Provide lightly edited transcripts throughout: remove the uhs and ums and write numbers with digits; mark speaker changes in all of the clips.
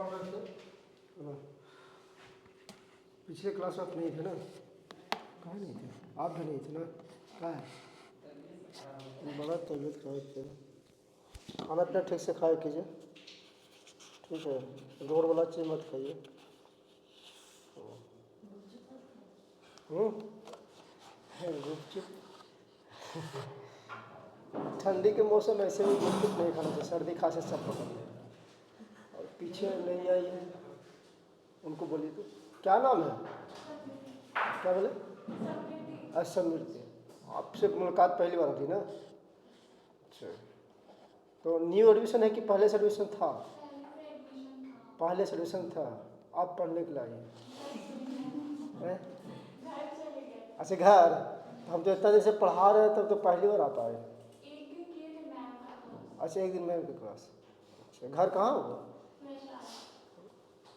Speaker 1: पढ़ रहे थे है ना। पिछले क्लास में आप नहीं थे ना, कहाँ नहीं थे आप, भी नहीं थे ना, कहाँ है, बड़ा तबीयत खराब थे। खाना पीना ठीक से खाया कीजिए, ठीक है, रोड वाला चीज़ मत खाइए। गुपचुप ठंडी के मौसम ऐसे भी गुपचुप नहीं खाना चाहिए, सर्दी खांसी सब पकड़ ले। और पीछे नहीं आई है, उनको बोलिए तो क्या नाम है, क्या बोले, असमृति। आपसे मुलाकात पहली बार होती ना। अच्छा, तो न्यू एडमिशन है कि पहले से एडमिशन था? पहले से एडमिशन था, आप पढ़ने के लिए आए हैं? अच्छा घर, तो हम तो इतना दिन से पढ़ा रहे हैं, तब तो पहली बार आप आए। अच्छा एक दिन मैम की क्लास। अच्छा घर कहाँ होगा?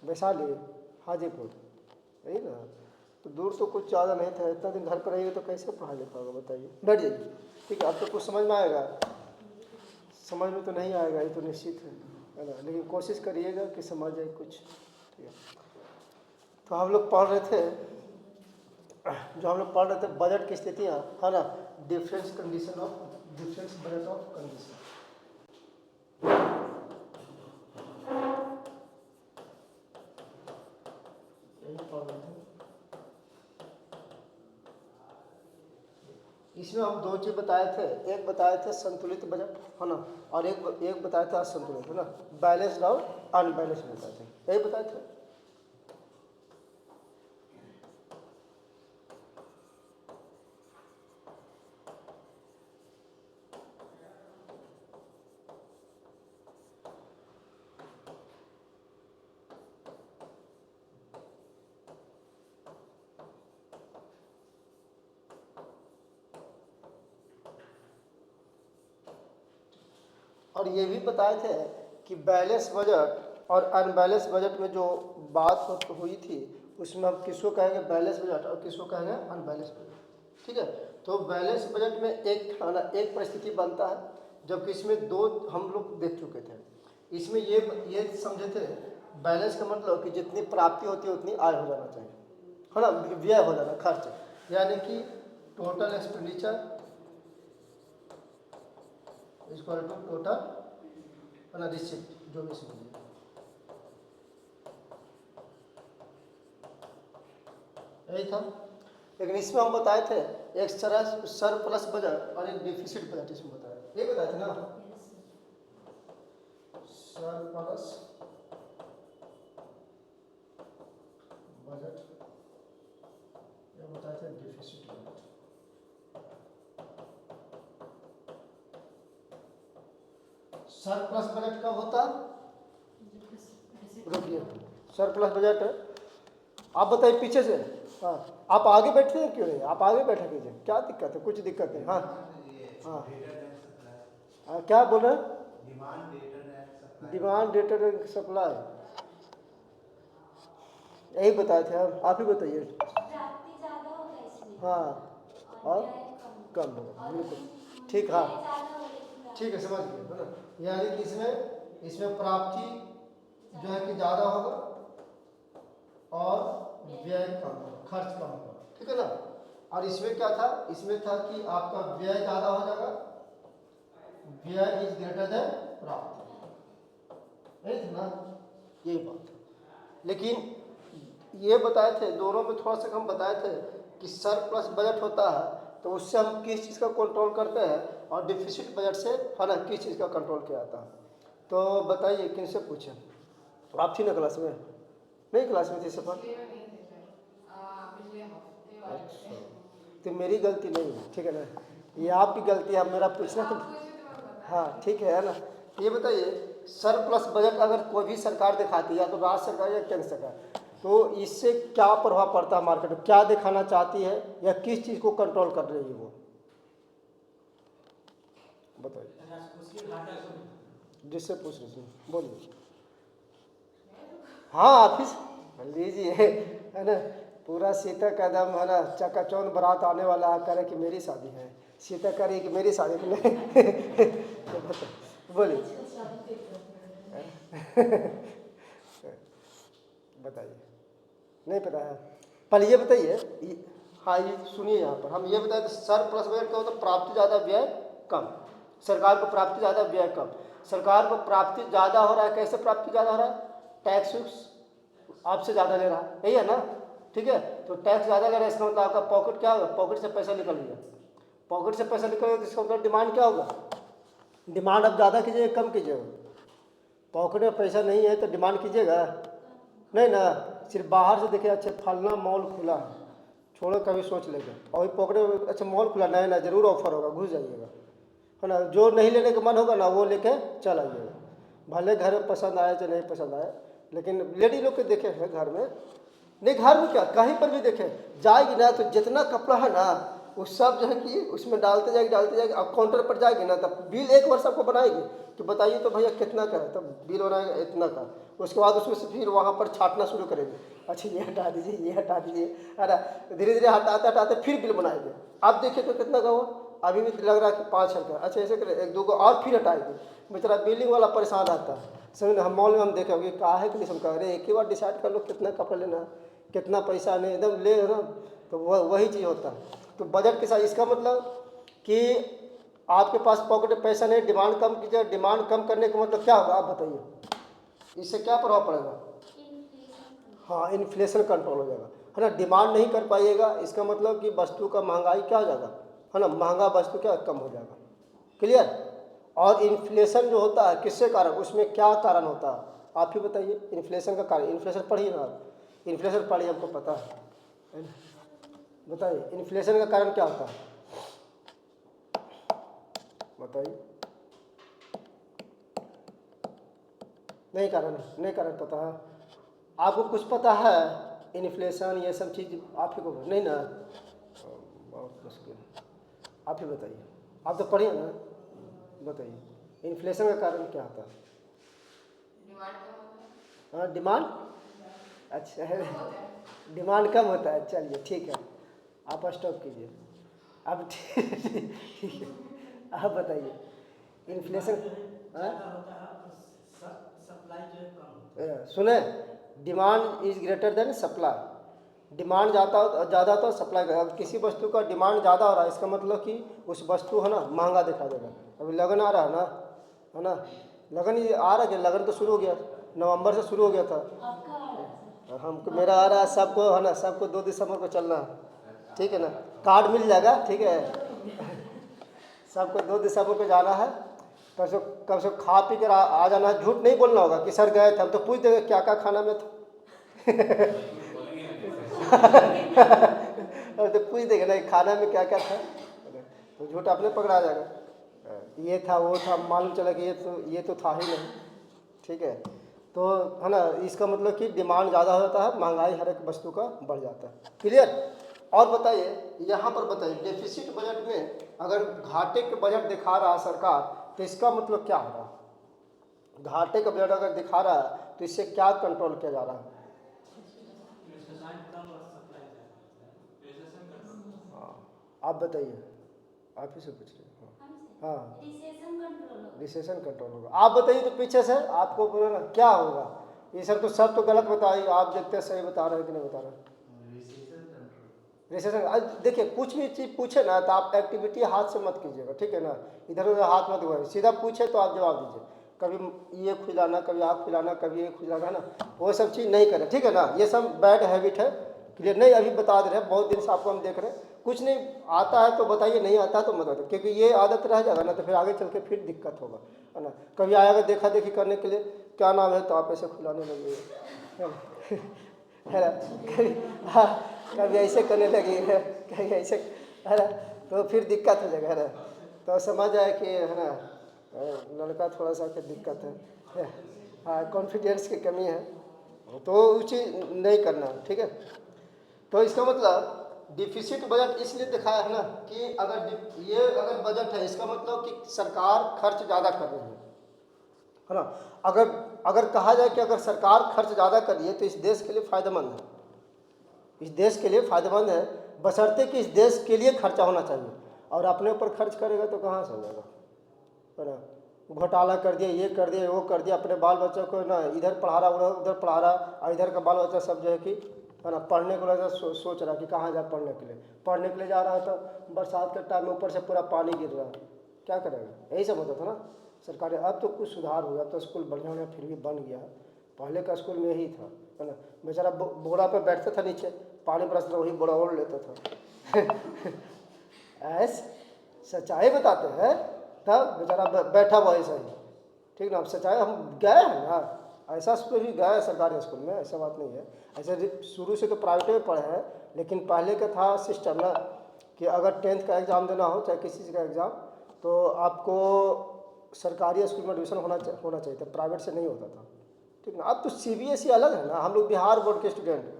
Speaker 1: वैशाली, हाजीपुर, यही ना। तो दूर तो कुछ ज़्यादा नहीं था, इतना दिन घर पर रहिए तो कैसे पढ़ा लेता होगा बताइए। बैठ जाइए, ठीक है। अब तो कुछ समझ में आएगा, समझ में तो नहीं आएगा ये तो निश्चित है ना, लेकिन कोशिश करिएगा कि समझ जाए कुछ, ठीक है। तो हम लोग पढ़ रहे थे, जो हम लोग पढ़ रहे थे बजट की स्थितियाँ, है ना, difference condition of difference budget of condition. इसमें हम दो चीज़ बताए थे, एक बताए थे संतुलित बजट, है ना, और एक बताया था असंतुलित, है ना, बैलेंस्ड और अनबैलेंस्ड बताए थे, यही बताए थे। और ये भी बताए थे कि बैलेंस बजट और अनबैलेंस बजट में जो बात हुई थी, उसमें हम किसको कहेंगे बैलेंस बजट और किसको कहेंगे अनबैलेंस बजट, ठीक है। तो बैलेंस बजट में एक परिस्थिति बनता है, जबकि इसमें दो हम लोग देख चुके थे। इसमें ये समझे थे, बैलेंस का मतलब कि जितनी प्राप्ति होती है उतनी आय हो जाना चाहिए, है ना, व्यय हो जाना, खर्च, यानी कि total expenditure equal to total, है ना, रिसिप्ट, जो भी समझिए, यही था। लेकिन इसमें हम बताए थे एक सरप्लस बजट और एक डिफिसिट बजट, इसमें बताया, ये बताए थे ना, सरप्लस बजट, ये बताए थे डिफिसिट बजट। सरप्लस बजट कब होता, रुकिए, सरप्लस बजट आप बताइए पीछे से। हाँ, आप आगे बैठे हैं क्यों नहीं, आप आगे बैठा कीजिए, क्या दिक्कत है, कुछ दिक्कत नहीं। हाँ हाँ क्या बोल रहे हैं, डिमांड डेटर एंड सप्लाई, यही बताए थे आप ही बताइए। हाँ और कम होगा, बिल्कुल ठीक, हाँ ठीक है, समझ गए, है ना। यानी कि इसमें प्राप्ति जो है कि ज़्यादा होगा और व्यय कम होगा, खर्च कम होगा, ठीक है ना। और इसमें क्या था, इसमें था कि आपका व्यय ज़्यादा हो जाएगा, व्यय इज ग्रेटर देन प्राप्ति, नहीं था ना, यही बात था। लेकिन ये बताए थे, दोनों में थोड़ा सा हम बताए थे कि सरप्लस बजट होता है तो उससे हम किस चीज़ का कंट्रोल करते हैं, और डिफिसिट बजट से, है ना, किस चीज़ का कंट्रोल किया जाता है। तो बताइए किन से पूछें, आप थी ना क्लास में, नहीं क्लास में थी सफर, अच्छा, तो मेरी गलती नहीं है, ठीक है ना, ये आपकी गलती है, मेरा पूछना तो, हाँ ठीक है ना। ये बताइए सरप्लस बजट अगर कोई भी सरकार दिखाती है, या तो राज्य सरकार या केंद्र सरकार, तो इससे क्या प्रभाव पड़ता है मार्केट में, क्या दिखाना चाहती है या किस चीज़ को कंट्रोल कर रही है वो, बताइए, जिससे पूछ रही थी, बोलिए। हाँ ऑफिस लीजिए, है ना, पूरा सीता कदम, है ना, चकाचौंध बारात आने वाला है, कह रहे कि मेरी शादी है, सीता कह रही कि मेरी शादी में बोलिए। बताइए, नहीं पता है? पहले ये बताइए, हाँ ये सुनिए, यहाँ पर हम ये बताए तो सरप्लस बजट क्या होता है? प्राप्ति ज़्यादा व्यय कम। सरकार को प्राप्ति ज़्यादा व्यय कम। सरकार को प्राप्ति ज़्यादा हो रहा है, कैसे प्राप्ति ज़्यादा हो रहा है? टैक्स आपसे ज़्यादा ले रहा है, यही है ना? ठीक है, तो टैक्स ज़्यादा ले रहा है, इसका मतलब आपका पॉकेट क्या होगा? पॉकेट से पैसा निकल गया। पॉकेट से पैसा निकल गया तो इसका मतलब डिमांड क्या होगा? डिमांड अब ज़्यादा कीजिएगा कम कीजिएगा? पॉकेट में पैसा नहीं है तो डिमांड कीजिएगा नहीं ना। सिर्फ बाहर से देखे अच्छा फलना मॉल खुला है, छोड़ो कभी सोच लेगा, और पॉकेट में अच्छा मॉल खुला नहीं ना, जरूर ऑफर होगा, घुस जाइएगा, है ना? जो नहीं लेने का मन होगा ना वो लेके चल आइएगा, भले घर में पसंद आए चाहे नहीं पसंद आए। लेकिन लेडी लोग के देखे हैं घर में, नहीं घर में क्या कहीं पर भी देखे जाएगी ना तो जितना कपड़ा है ना वो सब जो है कि उसमें डालते जाएगी। अब काउंटर पर जाएगी ना तब बिल एक वर्ष आपको बनाएगी कि बताइए तो भैया कितना का है, तब बिल बनाएगा इतना का। उसके बाद उसमें से फिर वहाँ पर छाटना शुरू करेंगे, अच्छा ये हटा दीजिए, ये हटा दीजिए, है ना? धीरे धीरे हटाते हटाते फिर बिल बनाएंगे। अब देखिए तो कितना का हुआ, अभी भी लग रहा है कि 5 रुपया, अच्छा ऐसे करें 1-2 को और फिर हटाएंगे। बेचारा बिल्डिंग वाला परेशान आता है। समझ हम मॉल में हम देखे होंगे कहा है कि नहीं समझा, अरे एक ही बार डिसाइड कर लो कितना कपड़ा लेना है, कितना पैसा नहीं, एकदम ले ना, तो वही चीज़ होता है। तो बजट के साथ इसका मतलब कि आपके पास पॉकेट में पैसा नहीं, डिमांड कम कीजिए। डिमांड कम करने का मतलब क्या होगा आप बताइए, इससे क्या प्रभाव पड़ेगा? हाँ, इन्फ्लेशन कंट्रोल हो जाएगा, है ना? डिमांड नहीं कर पाइएगा, इसका मतलब कि वस्तु का महंगाई क्या हो जाएगा, है ना? महंगा वस्तु क्या कम हो जाएगा। क्लियर? और इन्फ्लेशन जो होता है किससे कारण, उसमें क्या कारण होता है आप ही बताइए? इन्फ्लेशन का कारण, इन्फ्लेशन पढ़िए ना आप, इन्फ्लेशन पढ़िए, हमको पता है ना? बताइए इन्फ्लेशन का कारण क्या होता है, बताइए? नहीं कारण पता है आपको? कुछ पता है इन्फ्लेशन ये सब चीज़ आप ही को नहीं ना? बहुत मुश्किल, आप ही बताइए, आप तो पढ़िए ना, बताइए इन्फ्लेशन का कारण क्या होता है? हाँ डिमांड, अच्छा है, डिमांड कम होता है, चलिए ठीक है, आप स्टॉप कीजिए अब। ठीक है, आप बताइए इन्फ्लेशन। सुने, demand is greater than supply. Demand ज़्यादा होता है सप्लाई का। अब किसी वस्तु का डिमांड ज़्यादा हो रहा है, इसका मतलब कि उस वस्तु है ना महंगा दिखा देगा। अभी लगन आ रहा है ना? लगन ही आ रहा है, लगन तो शुरू हो गया, नवंबर से शुरू हो गया था। हमको मेरा आ रहा है, सबको है ना, सबको 2 दिसंबर को चलना है, ठीक है ना? कार्ड मिल जाएगा, ठीक है? सबको 2 दिसंबर को जाना है, कब से खा पी कर आ जाना है। झूठ नहीं बोलना होगा कि सर गए थे, हम तो पूछ देंगे क्या क्या खाना में था। हम तो पूछ देंगे ना खाना में क्या क्या था, तो झूठ अपने पकड़ा जाएगा। ये था वो था, मालूम चला कि ये तो था ही नहीं, ठीक है? तो है ना, इसका मतलब कि डिमांड ज़्यादा हो जाता है, महंगाई हर एक वस्तु का बढ़ जाता है। क्लियर? और बताइए यहाँ पर बताइए, डेफिसिट बजट में अगर घाटे के बजट दिखा रहा है सरकार तो इसका मतलब क्या हो रहा है? घाटे का बजट अगर दिखा रहा है तो इससे क्या कंट्रोल किया जा रहा है? हाँ आप बताइए, आप ही से पूछ रहे हैं। हाँ रिसेशन कंट्रोल होगा। आप बताइए तो पीछे से आपको बोला क्या होगा? ये सब तो गलत बताइए, आप देखते हैं सही बता रहे हैं कि नहीं बता रहे हैं? रिसेशन देखिए, कुछ भी चीज़ पूछे ना तो आप एक्टिविटी हाथ से मत कीजिएगा, ठीक है ना? इधर उधर हाथ मत घुमाइए, सीधा पूछे तो आप जवाब दीजिए। कभी ये खुलाना, कभी आँख खुलाना, कभी ये खुलाना, ना वो सब चीज़ नहीं करें, ठीक है ना? ये सब बैड हैबिट है। क्लियर? नहीं अभी बता दे रहे हैं, बहुत दिन से आपको हम देख रहे हैं, कुछ नहीं आता है तो बताइए, नहीं आता है तो मत बताइए, क्योंकि ये आदत रह जाएगा ना तो फिर आगे चल के फिर दिक्कत होगा, है ना? कभी आएगा देखा देखी करने के लिए, क्या नाम है, तो आप ऐसे खुलाने लगे, है ना? हाँ, कभी ऐसे करने लगी है, कभी ऐसे, है ना? तो फिर दिक्कत हो जाएगा, है ना? तो समझ आए कि है ना, लड़का थोड़ा सा के दिक्कत है, हाँ कॉन्फिडेंस की कमी है, तो वो चीज़ नहीं करना, ठीक है? तो इसका मतलब डिफिसिट बजट इसलिए दिखाया है ना कि अगर बजट है, इसका मतलब कि सरकार खर्च ज़्यादा कर रही है ना? अगर कहा जाए कि अगर सरकार खर्च ज़्यादा कर रही है तो इस देश के लिए फ़ायदेमंद है, इस देश के लिए फ़ायदेमंद है, बशर्ते कि इस देश के लिए खर्चा होना चाहिए। और अपने ऊपर खर्च करेगा तो कहाँ से हो जाएगा, है ना? घोटाला कर दिया, ये कर दिया, वो कर दिया, अपने बाल बच्चों को ना इधर पढ़ा रहा उधर पढ़ा रहा, और इधर का बाल बच्चा सब जो है कि है ना पढ़ने को लगा सोच रहा कि कहाँ जाए पढ़ने के लिए जा रहा है, तो बरसात के टाइम में ऊपर से पूरा पानी गिर रहा है, क्या करेगा, यही सब होता था ना सरकारी। अब तो कुछ सुधार हो गया, अब तो स्कूल बढ़िया फिर भी बन गया है, पहले का स्कूल में यही था, है ना, बेचारा बोरा पे बैठता था, नीचे पानी बरसता वही बोरा ओढ़ लेता था ऐस सच्चाई बताते हैं, तब बेचारा बैठा हुआ ऐसा ही, ठीक ना। अब सच्चाई हम गए हैं ना, ऐसा स्कूल भी गए सरकारी स्कूल में, ऐसा बात नहीं है। ऐसे शुरू से तो प्राइवेट में पढ़े हैं, लेकिन पहले का था सिस्टम ना कि अगर 10th का एग्ज़ाम देना हो चाहे किसी चीज़ का एग्ज़ाम, तो आपको सरकारी स्कूल में एडमिशन होना चाहिए था, प्राइवेट से नहीं होता था, ठीक ना। अब तो CBSE अलग है ना, हम लोग बिहार बोर्ड के स्टूडेंट हैं,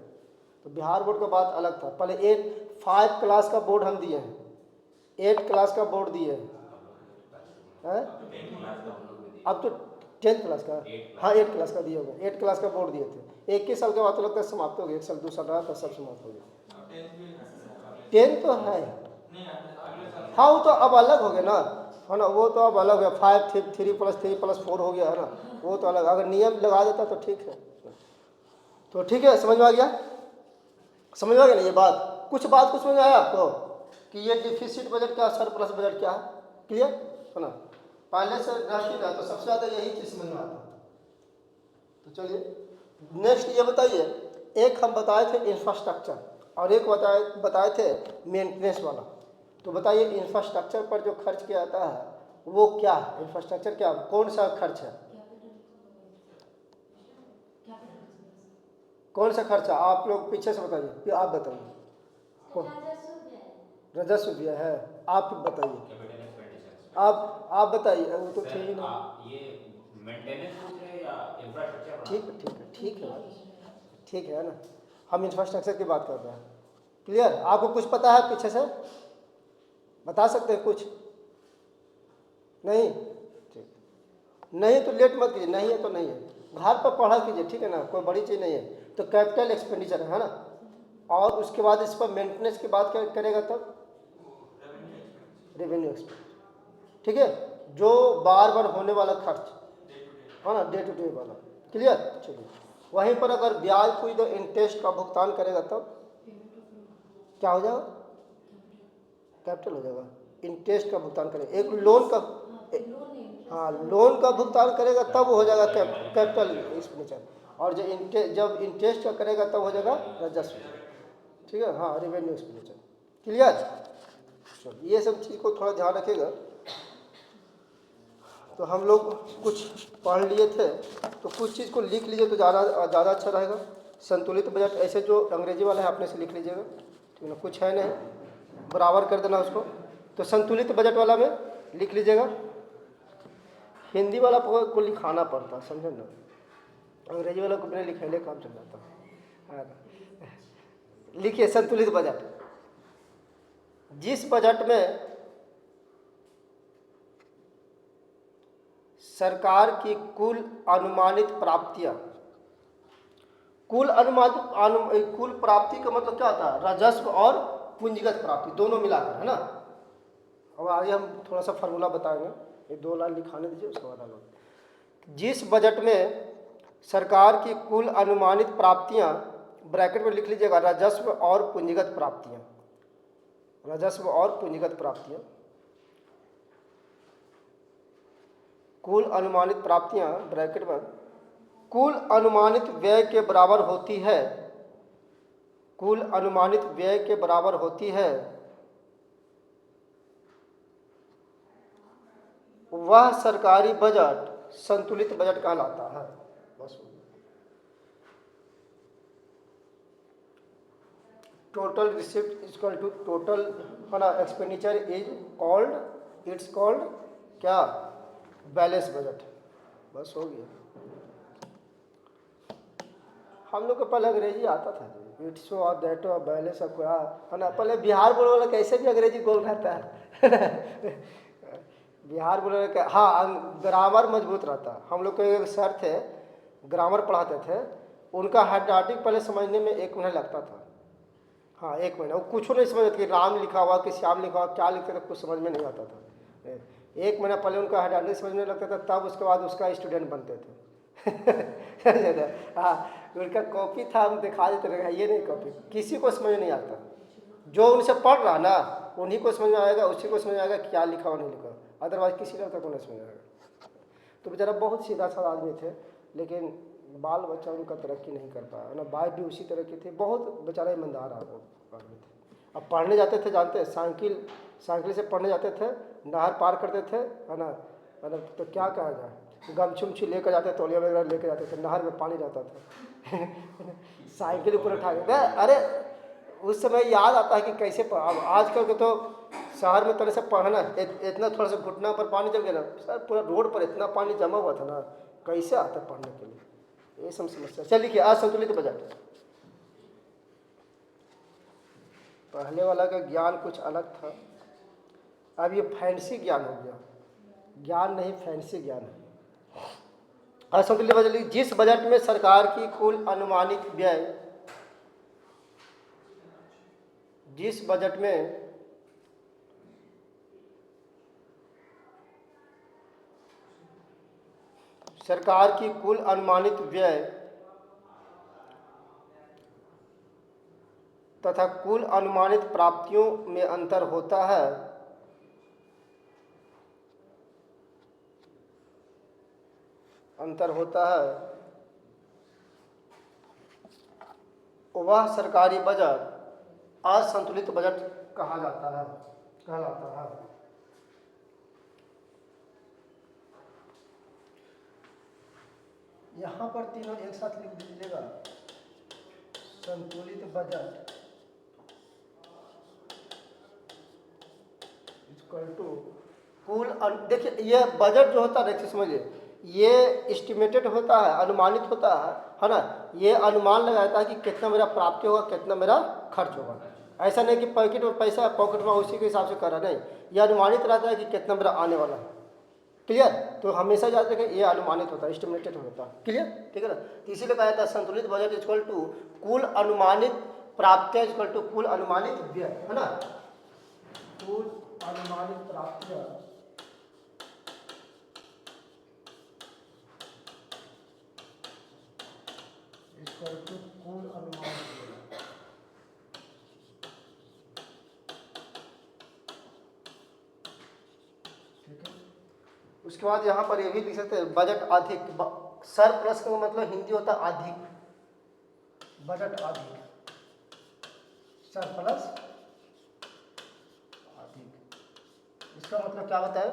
Speaker 1: तो बिहार बोर्ड का बात अलग था। पहले 5 क्लास का बोर्ड हम दिए हैं, 8 क्लास का बोर्ड दिए हैं, अब तो 10th क्लास का, हाँ 8 क्लास का दिए होंगे, 8 क्लास का बोर्ड दिए थे। 21 साल के बाद तो लगता है समाप्त हो गया, 1 साल 2 साल रहा था, सब समाप्त हो गया। 10 तो है, हाँ वो तो अब अलग हो गया ना, है ना, वो तो अब अलग है, 5 3+3+4 हो गया है ना, वो तो अलग, अगर नियम लगा देता तो ठीक है। तो ठीक है, समझ में आ गया, समझ में आ गया ना ये बात, कुछ समझ में आया आपको कि ये डिफिसिट बजट क्या, सरप्लस बजट क्या है, क्लियर है ना। पहले से राष्ट्रीय था तो सबसे ज़्यादा यही चीज़ समझ में आता। तो चलिए नेक्स्ट ये बताइए, एक हम बताए थे इंफ्रास्ट्रक्चर और एक बताए थे मेंटेनेंस वाला। तो बताइए इंफ्रास्ट्रक्चर पर जो खर्च किया जाता है वो क्या है, इंफ्रास्ट्रक्चर क्या, कौन सा खर्च है, कौन सा खर्च है, आप लोग पीछे से बताइए, फिर आप बताइए। राजस्व व्यय है, आप बताइए, आप बताइए, वो तो थे ही ना।
Speaker 2: ये मेंटेनेंस पूछ रहे हैं या इंफ्रास्ट्रक्चर?
Speaker 1: ठीक है ना, हम इंफ्रास्ट्रक्चर की बात कर रहे हैं, क्लियर। आपको कुछ पता है पीछे से, बता सकते हैं कुछ, नहीं, ठीक, नहीं तो लेट मत कीजिए, नहीं है तो नहीं है, घर पर पढ़ा कीजिए, ठीक है ना, कोई बड़ी चीज़ नहीं है। तो कैपिटल एक्सपेंडिचर है ना, और उसके बाद इस पर मेंटेनेंस की बात करेगा तब रेवेन्यू एक्सपेंडिचर, ठीक है, जो बार बार होने वाला खर्च है ना, डे टू डे वाला, क्लियर। चलिए वहीं पर अगर ब्याज कोई तो इंटरेस्ट का भुगतान करेगा तब क्या हो जाएगा, कैपिटल हो जाएगा। इंटरेस्ट का भुगतान करेगा, एक लोन का, हाँ लोन का भुगतान करेगा तब हो जाएगा कैपिटल एक्सपेंडिचर, और जब इंटरेस्ट का करेगा तब हो जाएगा राजस्व, ठीक है, हाँ रेवेन्यू एक्सपेंडिचर, क्लियर। ये सब चीज़ को थोड़ा ध्यान रखिएगा। तो हम लोग कुछ पढ़ लिए थे, तो कुछ चीज़ को लिख लीजिए तो ज़्यादा अच्छा रहेगा। संतुलित बजट ऐसे जो अंग्रेजी वाला है अपने से लिख लीजिएगा, ठीक है ना, कुछ है नहीं, बराबर कर देना उसको। तो संतुलित बजट वाला में लिख लीजिएगा, हिंदी वाला को लिखाना पड़ता, समझे ना, अंग्रेजी वाला को बिना लिखे काम चल जाता है। लिखिए संतुलित बजट, जिस बजट में सरकार की कुल अनुमानित प्राप्तियां, कुल प्राप्ति का मतलब क्या होता है, राजस्व और पूंजीगत प्राप्ति दोनों मिलाकर, है ना। अब आगे हम थोड़ा सा फार्मूला बताएंगे, ये 2 लाइन लिखाने दीजिए, उसके बाद आगे। जिस बजट में सरकार की कुल अनुमानित प्राप्तियां, ब्रैकेट में लिख लीजिएगा राजस्व और पूंजीगत प्राप्तियां, राजस्व और पूंजीगत प्राप्तियां, कुल अनुमानित प्राप्तियां ब्रैकेट में कुल अनुमानित व्यय के बराबर होती है, कुल अनुमानित व्यय के बराबर होती है, वह सरकारी बजट संतुलित बजट कहलाता है। बस total receipt is equal to total है ना expenditure is called, it's called क्या, बैलेंस बजट, बस हो गया। हम लोग को पहले अंग्रेजी आता था, इट्स और दैट और बैलेंस और क्या है ना, पहले बिहार बोल वाला कैसे भी अंग्रेजी बोल रहता है बिहार बोल रहे, हाँ ग्रामर मजबूत रहता। हम लोग को एक सर थे ग्रामर पढ़ाते थे, उनका हैंडराइटिंग पहले समझने में 1 महीना लगता था, हाँ 1 महीना, वो कुछ नहीं समझ कि राम लिखा हुआ कि श्याम लिखा हुआ क्या लिखते थे, कुछ समझ में नहीं आता था। 1 महीना पहले उनका हैंडराइटिंग समझने लगता था, तब उसके बाद उसका स्टूडेंट बनते थे हाँ, उनका कॉपी था, हम दिखा देते रहे, ये नहीं कॉपी, किसी को समझ नहीं आता। जो उनसे पढ़ रहा ना उन्हीं को समझ में आएगा, उसी को समझ में आएगा क्या लिखा और नहीं लिखा, अदरवाइज किसी लड़का को नहीं समझ आएगा। तो बेचारा बहुत सीधा साधा आदमी थे, लेकिन बाल बच्चा उनका तरक्की नहीं कर पाया ना, वाइफ भी उसी तरह की थी, बहुत बेचारा ईमानदार आदमी थे। अब पढ़ने जाते थे, जानते हैं, साइकिल से पढ़ने जाते थे, नहर पार करते थे, है ना, तो क्या कहा जाए, गमछुमछी लेकर जाते, तौलिया वगैरह लेकर जाते थे, नहर में पानी रहता था साइकिल ऊपर उठा के, अरे उस समय याद आता है कि कैसे अब आजकल के तो शहर में तरह से पढ़ना इतना, थोड़ा सा घुटना पर पानी जम गया ना सर, पूरा रोड पर इतना पानी जमा हुआ था ना, कैसे आता पढ़ने के लिए, ये सब समस्या। चल लिखिए, असंतुलित बजट। पहले वाला का ज्ञान कुछ अलग था, अब ये फैंसी ज्ञान हो गया, ज्ञान नहीं फैंसी ज्ञान है। असंतुलित बजट, जिस बजट में सरकार की कुल अनुमानित व्यय, जिस बजट में सरकार की कुल अनुमानित व्यय तथा कुल अनुमानित प्राप्तियों में अंतर होता है, वह सरकारी बजट असंतुलित बजट कहलाता है। यहाँ पर तीनों एक साथ लिख दीजिएगा, संतुलित बजट इक्वल टू कुल। देखिए ये बजट जो होता है, देखिए समझिए, ये एस्टिमेटेड होता है, अनुमानित होता है ना, ये अनुमान लगाता है कि कितना मेरा प्राप्ति होगा, कितना मेरा खर्च होगा। ऐसा नहीं कि पॉकेट में पैसा है, पॉकेट में उसी के हिसाब से कर रहा, नहीं, ये अनुमानित रहता है कि कितना मेरा आने वाला है। क्लियर? तो हमेशा याद रखें ये अनुमानित होता है, एस्टिमेटेड होता है। क्लियर? ठीक है ना। तो इसीलिए कहा जाता है संतुलित बजट इक्वल टू कुल अनुमानित प्राप्तियां इक्वल टू कुल अनुमानित व्यय, है ना, कुल अनुमानित प्राप्तियां इक्वल टू कुल अनुमानित व्यय। ठीक है। उसके बाद यहाँ पर ये भी लिख सकते हैं बजट अधिक, सरप्लस का मतलब हिंदी होता है अधिक, बजट अधिक, सरप्लस अधिक, इसका मतलब क्या होता है,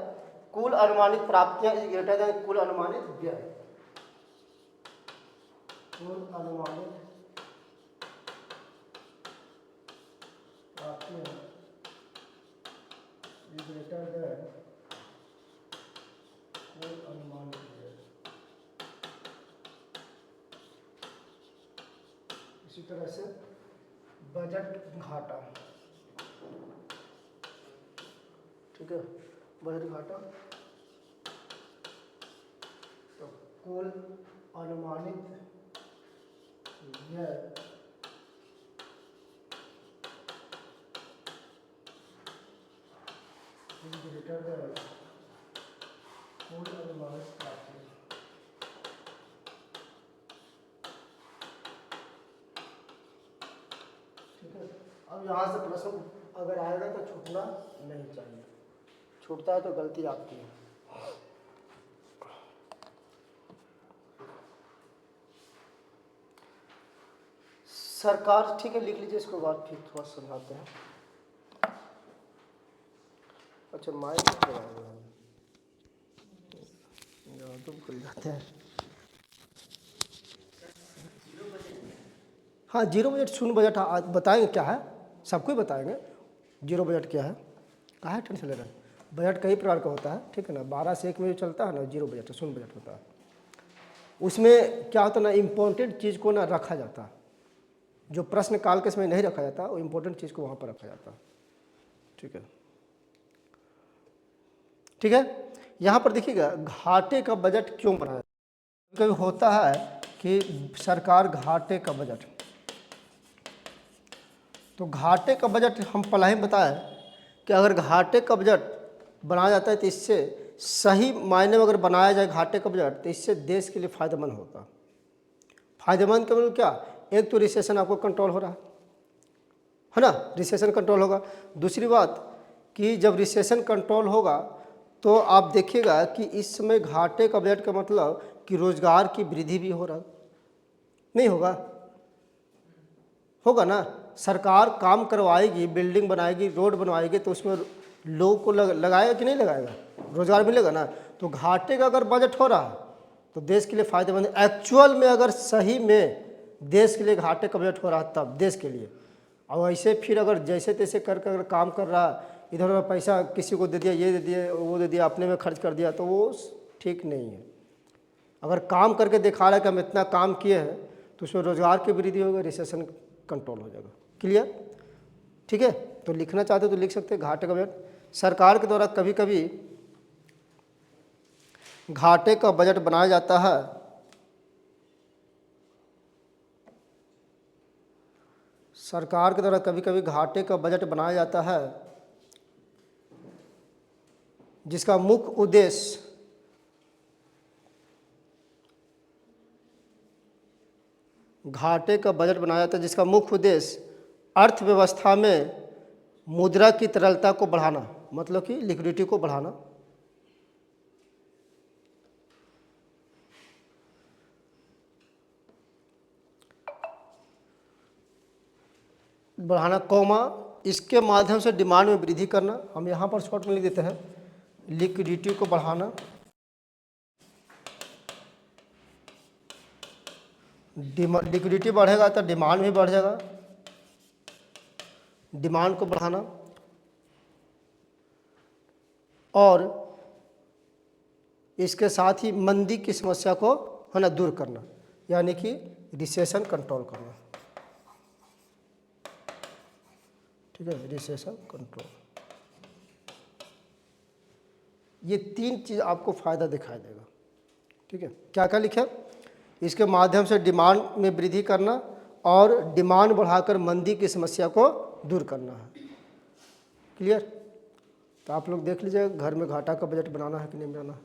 Speaker 1: कुल अनुमानित प्राप्तियां इज ग्रेटर देन कुल अनुमानित व्यय, कुल अनुमानित प्राप्तियां इज ग्रेटर देन कुल अनुमानित व्यय। इसी तरह से बजट घाटा, ठीक है, बजट घाटा तो कुल अनुमानित व्यय ग्रेटर देन कुल अनुमानित प्राप्ति। ठीक है। अब यहाँ से प्रश्न अगर आएगा तो छूटना नहीं चाहिए, छूटता है तो गलती आपकी है। सरकार, ठीक है, लिख लीजिए, इसको बाद फिर थोड़ा समझाते हैं। अच्छा माइक तुम खुल जाते हैं। हाँ, जीरो बजट शून्य बजट बताएंगे क्या है, सबको ही बताएंगे जीरो बजट क्या है, कहाँ है टेंशन ले रहे हैं। बजट कई प्रकार का होता है, ठीक है ना, 12 से 1 में जो चलता है ना, जीरो बजट है, शून्य बजट होता है। उसमें क्या होता है ना, इम्पोर्टेंट चीज़ को ना रखा जाता है, जो प्रश्न काल के समय नहीं रखा जाता वो इम्पोर्टेंट चीज़ को वहाँ पर रखा जाता है। ठीक है, ठीक है। यहाँ पर देखिएगा घाटे का बजट क्यों बनाया, कभी होता है कि सरकार घाटे का बजट, तो घाटे का बजट हम पहले ही बताए कि अगर घाटे का बजट बनाया जाता है तो इससे सही मायने में अगर बनाया जाए घाटे का बजट तो इससे देश के लिए फ़ायदेमंद होगा। फ़ायदेमंद का मतलब क्या, एक तो रिसेशन आपको कंट्रोल हो रहा है ना, रिसेशन कंट्रोल होगा। दूसरी बात कि जब रिसेशन कंट्रोल होगा तो आप देखिएगा कि इस समय घाटे का बजट का मतलब कि रोजगार की वृद्धि भी हो रहा, नहीं होगा, होगा ना। सरकार काम करवाएगी, बिल्डिंग बनाएगी, रोड बनवाएगी तो उसमें लोगों को लगाएगा कि नहीं लगाएगा, रोजगार मिलेगा ना। तो घाटे का अगर बजट हो रहा तो देश के लिए फ़ायदेमंद है। एक्चुअल में अगर सही में देश के लिए घाटे का बजट हो रहा तब देश के लिए, और ऐसे फिर अगर जैसे तैसे करके अगर काम कर रहा, इधर उधर पैसा किसी को दे दिया, ये दे दिया, वो दे दिया, अपने में खर्च कर दिया, तो वो ठीक नहीं है। अगर काम करके दिखा रहा है कि हम इतना काम किए हैं तो उसमें रोजगार की वृद्धि होगी, रिसेशन कंट्रोल हो जाएगा। क्लियर, ठीक है। तो लिखना चाहते तो लिख सकते हैं घाटे का बजट। सरकार के द्वारा कभी कभी घाटे का बजट बनाया जाता है सरकार के द्वारा कभी कभी घाटे का बजट बनाया जाता है जिसका मुख्य उद्देश्य घाटे का बजट बनाया जाता है जिसका मुख्य उद्देश्य अर्थव्यवस्था में मुद्रा की तरलता को बढ़ाना, मतलब कि लिक्विडिटी को बढ़ाना। बढ़ाना कौमा इसके माध्यम से डिमांड में वृद्धि करना। हम यहाँ पर शॉर्ट में लिख देते हैं लिक्विडिटी को बढ़ाना, लिक्विडिटी बढ़ेगा तो डिमांड भी बढ़ जाएगा, डिमांड को बढ़ाना। और इसके साथ ही मंदी की समस्या को है ना दूर करना, यानी कि रिसेशन कंट्रोल करना, ठीक है, रिसेशन कंट्रोल। ये तीन चीज़ आपको फ़ायदा दिखाई देगा, ठीक है। क्या क्या लिखे, इसके माध्यम से डिमांड में वृद्धि करना और डिमांड बढ़ाकर मंदी की समस्या को दूर करना है। क्लियर। तो आप लोग देख लीजिएगा घर में घाटा का बजट बनाना है कि नहीं बनाना है,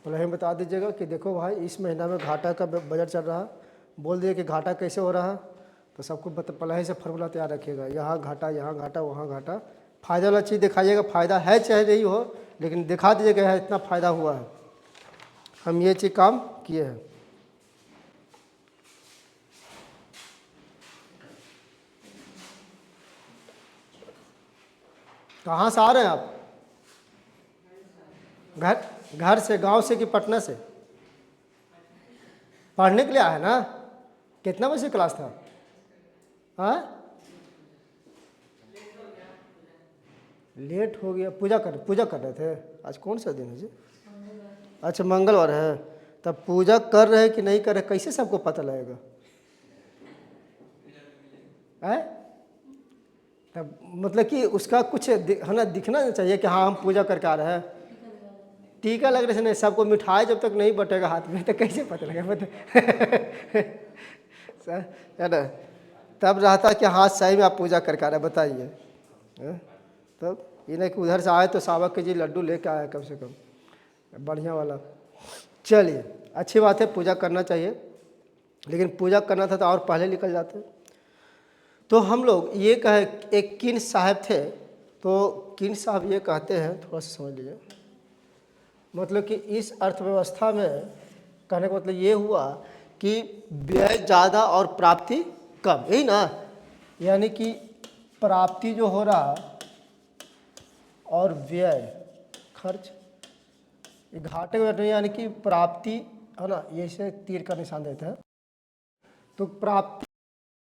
Speaker 1: पहले हमें बता दीजिएगा कि देखो भाई इस महीना में घाटा का बजट चल रहा है, बोल दिए कि घाटा कैसे हो रहा है, तो सबको पहले ही से फार्मूला तैयार रखिएगा, यहाँ घाटा, यहाँ घाटा, वहाँ घाटा। फ़ायदा वाला चीज़ दिखाइएगा, फ़ायदा है चाहे नहीं हो लेकिन दिखा दीजिएगा इतना फ़ायदा हुआ है, हम ये चीज़ काम किए हैं। कहाँ से आ रहे हैं आप, घर से, गांव से कि पटना से? पढ़ने के लिए आए ना? कितना बजे क्लास था? हाँ, लेट हो गया। पूजा कर रहे थे। आज कौन सा दिन है जी? अच्छा मंगलवार है। तब पूजा कर रहे कि नहीं कर रहे कैसे सबको पता लगेगा? है तब मतलब कि उसका कुछ है ना दिखना चाहिए कि हाँ हम पूजा करके आ रहे हैं। टीका लग रहे नहीं, सबको मिठाई जब तक नहीं बटेगा हाथ में तो कैसे पता लगेगा? है ना, तब रहता कि हाँ सही में आप पूजा करके आ रहे हैं, बताइए। तब ये नहीं कि उधर से आए तो सावक के जी लड्डू लेके आया कम से कम, बढ़िया वाला। चलिए अच्छी बात है, पूजा करना चाहिए, लेकिन पूजा करना था तो और पहले निकल जाते। तो हम लोग ये कहे, एक किन साहब थे, तो किन साहब ये कहते हैं, थोड़ा सा समझ लीजिए, मतलब कि इस अर्थव्यवस्था में कहने का मतलब ये हुआ कि व्यय ज़्यादा और प्राप्ति कम, यही ना, यानी कि प्राप्ति जो हो रहा और व्यय खर्च, ये घाटे में बैठे, यानी कि प्राप्ति है ना, ये से तीर का निशान देते हैं, तो प्राप्ति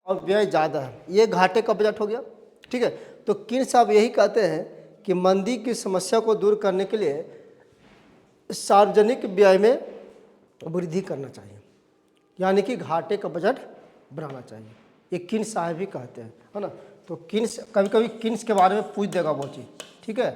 Speaker 1: और व्यय ज़्यादा है, ये घाटे का बजट हो गया, ठीक है। तो किन साहब यही कहते हैं कि मंदी की समस्या को दूर करने के लिए सार्वजनिक व्यय में वृद्धि करना चाहिए, यानी कि घाटे का बजट बनाना चाहिए, ये किन साहब भी कहते हैं, है ना। तो किन्स कभी कभी किन्स के बारे में पूछ देगा वो चीज़, ठीक है,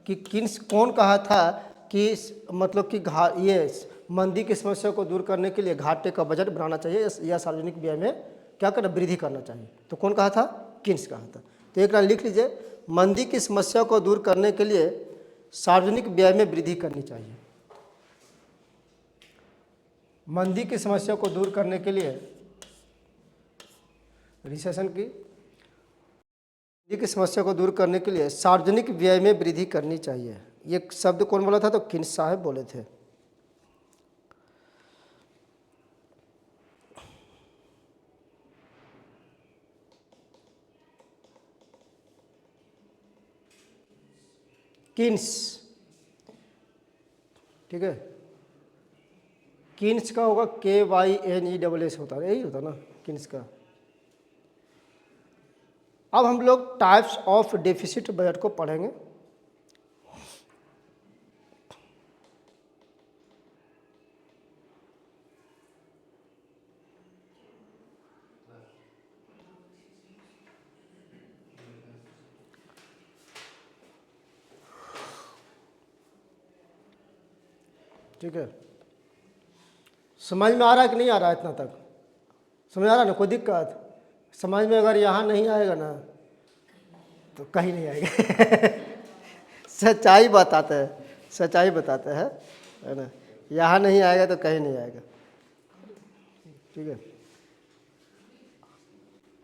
Speaker 1: कि किन्स कौन कहा था कि मतलब कि ये मंदी की समस्या को दूर करने के लिए घाटे का बजट बनाना चाहिए या सार्वजनिक व्यय में क्या करना, वृद्धि करना चाहिए। तो कौन कहा था? किन्स कहा था। तो एक बार लिख लीजिए, मंदी की समस्या को दूर करने के लिए सार्वजनिक व्यय में वृद्धि करनी चाहिए। मंदी की समस्या को दूर करने के लिए रिसेशन की समस्या को दूर करने के लिए सार्वजनिक व्यय में वृद्धि करनी चाहिए। ये शब्द कौन बोला था? तो किन्स साहब बोले थे। किन्स, ठीक है। किन्स का होगा KYNESS होता है, यही होता ना किन्स का। अब हम लोग टाइप्स ऑफ डेफिसिट बजट को पढ़ेंगे। ठीक है, समझ में आ रहा है कि नहीं आ रहा है? इतना तक समझ आ रहा है ना? कोई दिक्कत समझ में अगर यहाँ नहीं आएगा ना तो कहीं नहीं आएगा। सच्चाई बताते हैं, सच्चाई बताते हैं, है ना। यहाँ नहीं आएगा तो कहीं नहीं आएगा। ठीक है,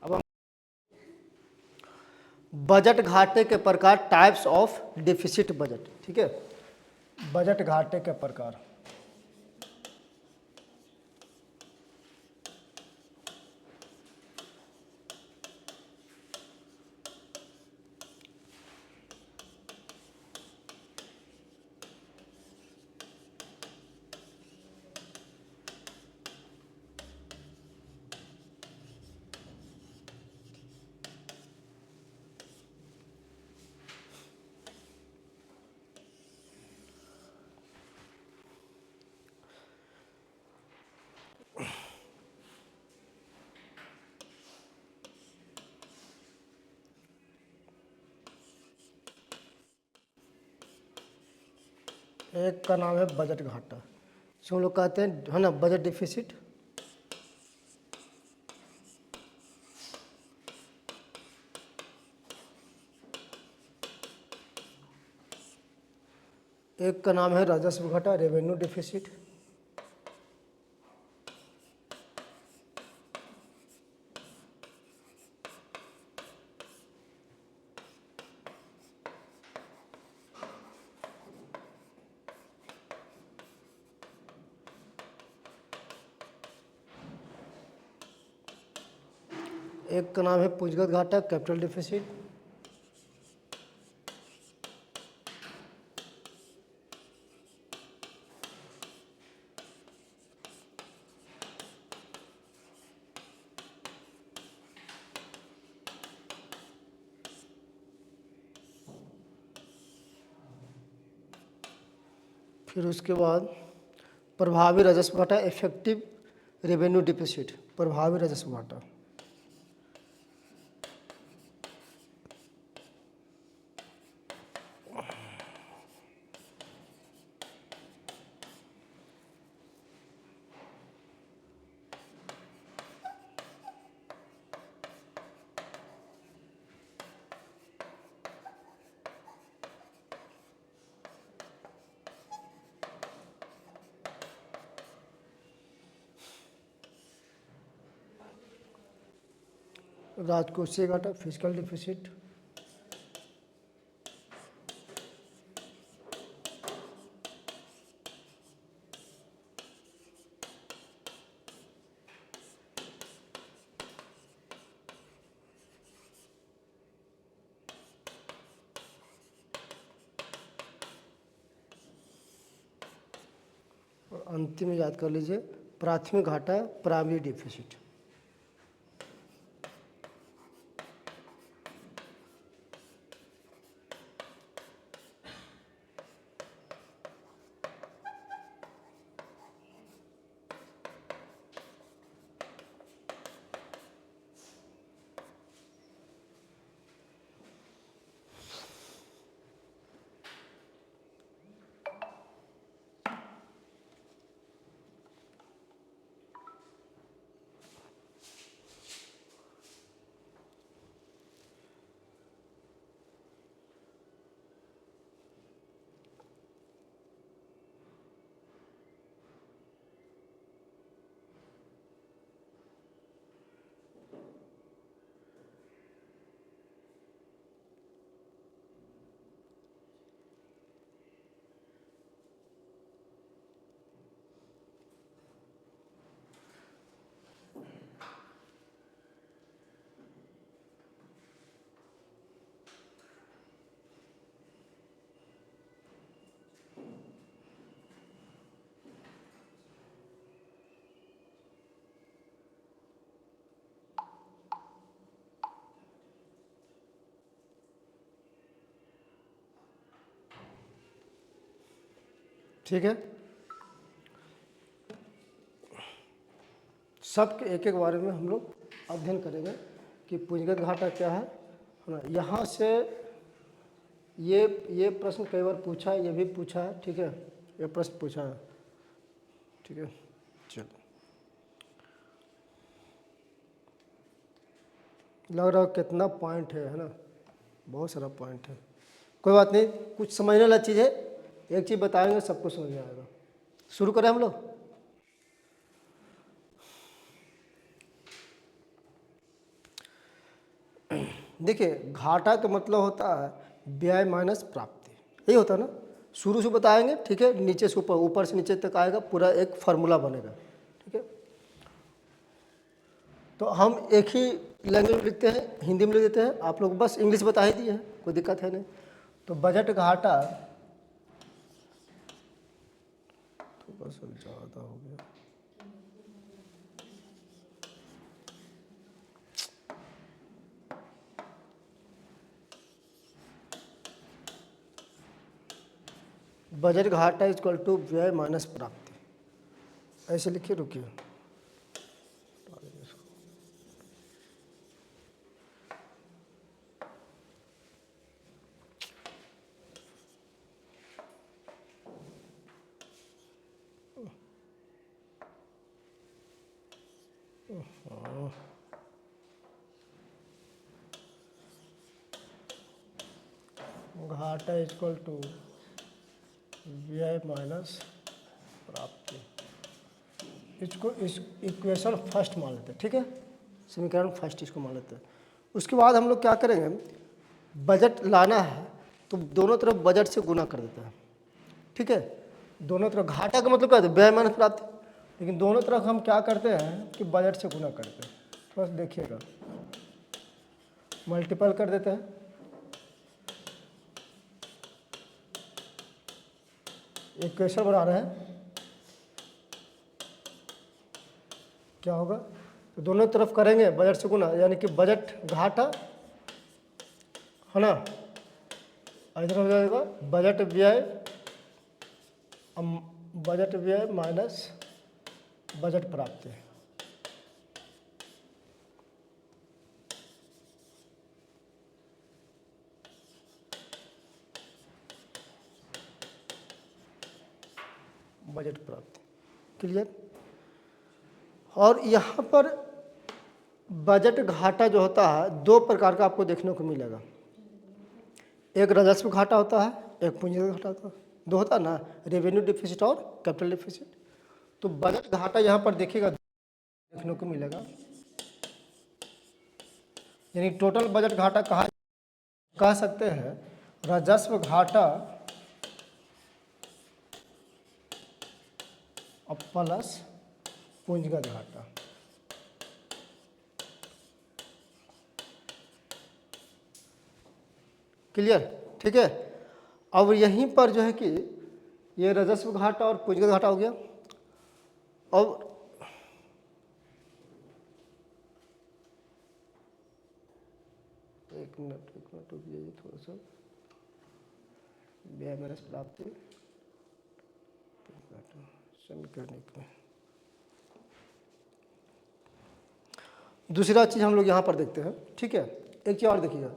Speaker 1: अब हम बजट घाटे के प्रकार, टाइप्स ऑफ डिफिसिट बजट। ठीक है, बजट घाटे के प्रकार। एक का नाम है बजट घाटा, जिसको हम लोग कहते हैं, है ना, बजट डिफिसिट। एक का नाम है राजस्व घाटा, रेवेन्यू डिफिसिट। एक का नाम है पूंजीगत घाटा, कैपिटल डिफिसिट। फिर उसके बाद प्रभावी राजस्व घाटा, इफेक्टिव रेवेन्यू डिफिसिट, प्रभावी राजस्व घाटा। राजकोषीय घाटा, फिजिकल डिफिसिट। और अंतिम में याद कर लीजिए प्राथमिक घाटा, प्राइमरी डिफिसिट। ठीक है, सब के एक एक बारे में हम लोग अध्ययन करेंगे कि पूंजीगत घाटा क्या है ना। यहाँ से ये प्रश्न कई बार पूछा है, ये भी पूछा है, ठीक है, ये प्रश्न पूछा है, ठीक है। चलो, लग रहा है कितना पॉइंट है ना, बहुत सारा पॉइंट है। कोई बात नहीं, कुछ समझने वाला चीज़ है, एक चीज़ बताएंगे सब कुछ समझ में आएगा। शुरू करें हम लोग। देखिए, घाटा का मतलब होता है व्यय माइनस प्राप्ति, यही होता है ना। शुरू से बताएंगे, ठीक है, नीचे से ऊपर, ऊपर से नीचे तक आएगा, पूरा एक फार्मूला बनेगा, ठीक है। तो हम एक ही लैंग्वेज में लिखते हैं, हिंदी में लिख देते हैं, आप लोग बस इंग्लिश बता ही दिए हैं, कोई दिक्कत है नहीं। तो बजट घाटा तो बस ज़्यादा हो गया, बजट घाटा इज इक्वल टू व्यय माइनस प्राप्ति, ऐसे लिखिए। रुकिए, घाटा इज इक्वल टू व्यय माइनस प्राप्ति, इसको इस इक्वेशन फर्स्ट मान लेते हैं, ठीक है, समीकरण फर्स्ट इसको मान लेते हैं। उसके बाद हम लोग क्या करेंगे, बजट लाना है तो दोनों तरफ बजट से गुना कर देते हैं, ठीक है। दोनों तरफ घाटा का मतलब क्या है, व्यय माइनस प्राप्ति, लेकिन दोनों तरफ हम क्या करते हैं कि बजट से गुना करते हैं। बस देखिएगा, मल्टीपल कर देते हैं, इक्वेशन बना रहे हैं, क्या होगा, तो दोनों तरफ करेंगे बजट से गुना, यानी कि बजट घाटा है ना, इधर हो जाएगा बजट व्यय, बजट व्यय माइनस बजट प्राप्ति। बजट प्राप्ति, क्लियर। और यहाँ पर बजट घाटा जो होता है दो प्रकार का आपको देखने को मिलेगा, एक राजस्व घाटा होता है, एक पूंजीगत घाटा होता है, दो होता है ना, रेवेन्यू डिफिसिट और कैपिटल डिफिसिट। तो बजट घाटा यहाँ पर देखिएगा देखने को मिलेगा, यानी टोटल बजट घाटा कह सकते हैं राजस्व घाटा और प्लस पूंजीगत घाटा। क्लियर, ठीक है। अब यहीं पर जो है कि ये राजस्व घाटा और पूंजीगत घाटा हो गया। अब एक मिनट रुकिए, थोड़ा सा व्यय माइनस प्राप्ति करने के। दूसरा चीज़ हम लोग यहाँ पर देखते हैं, ठीक है। एक चीज़ और देखिएगा,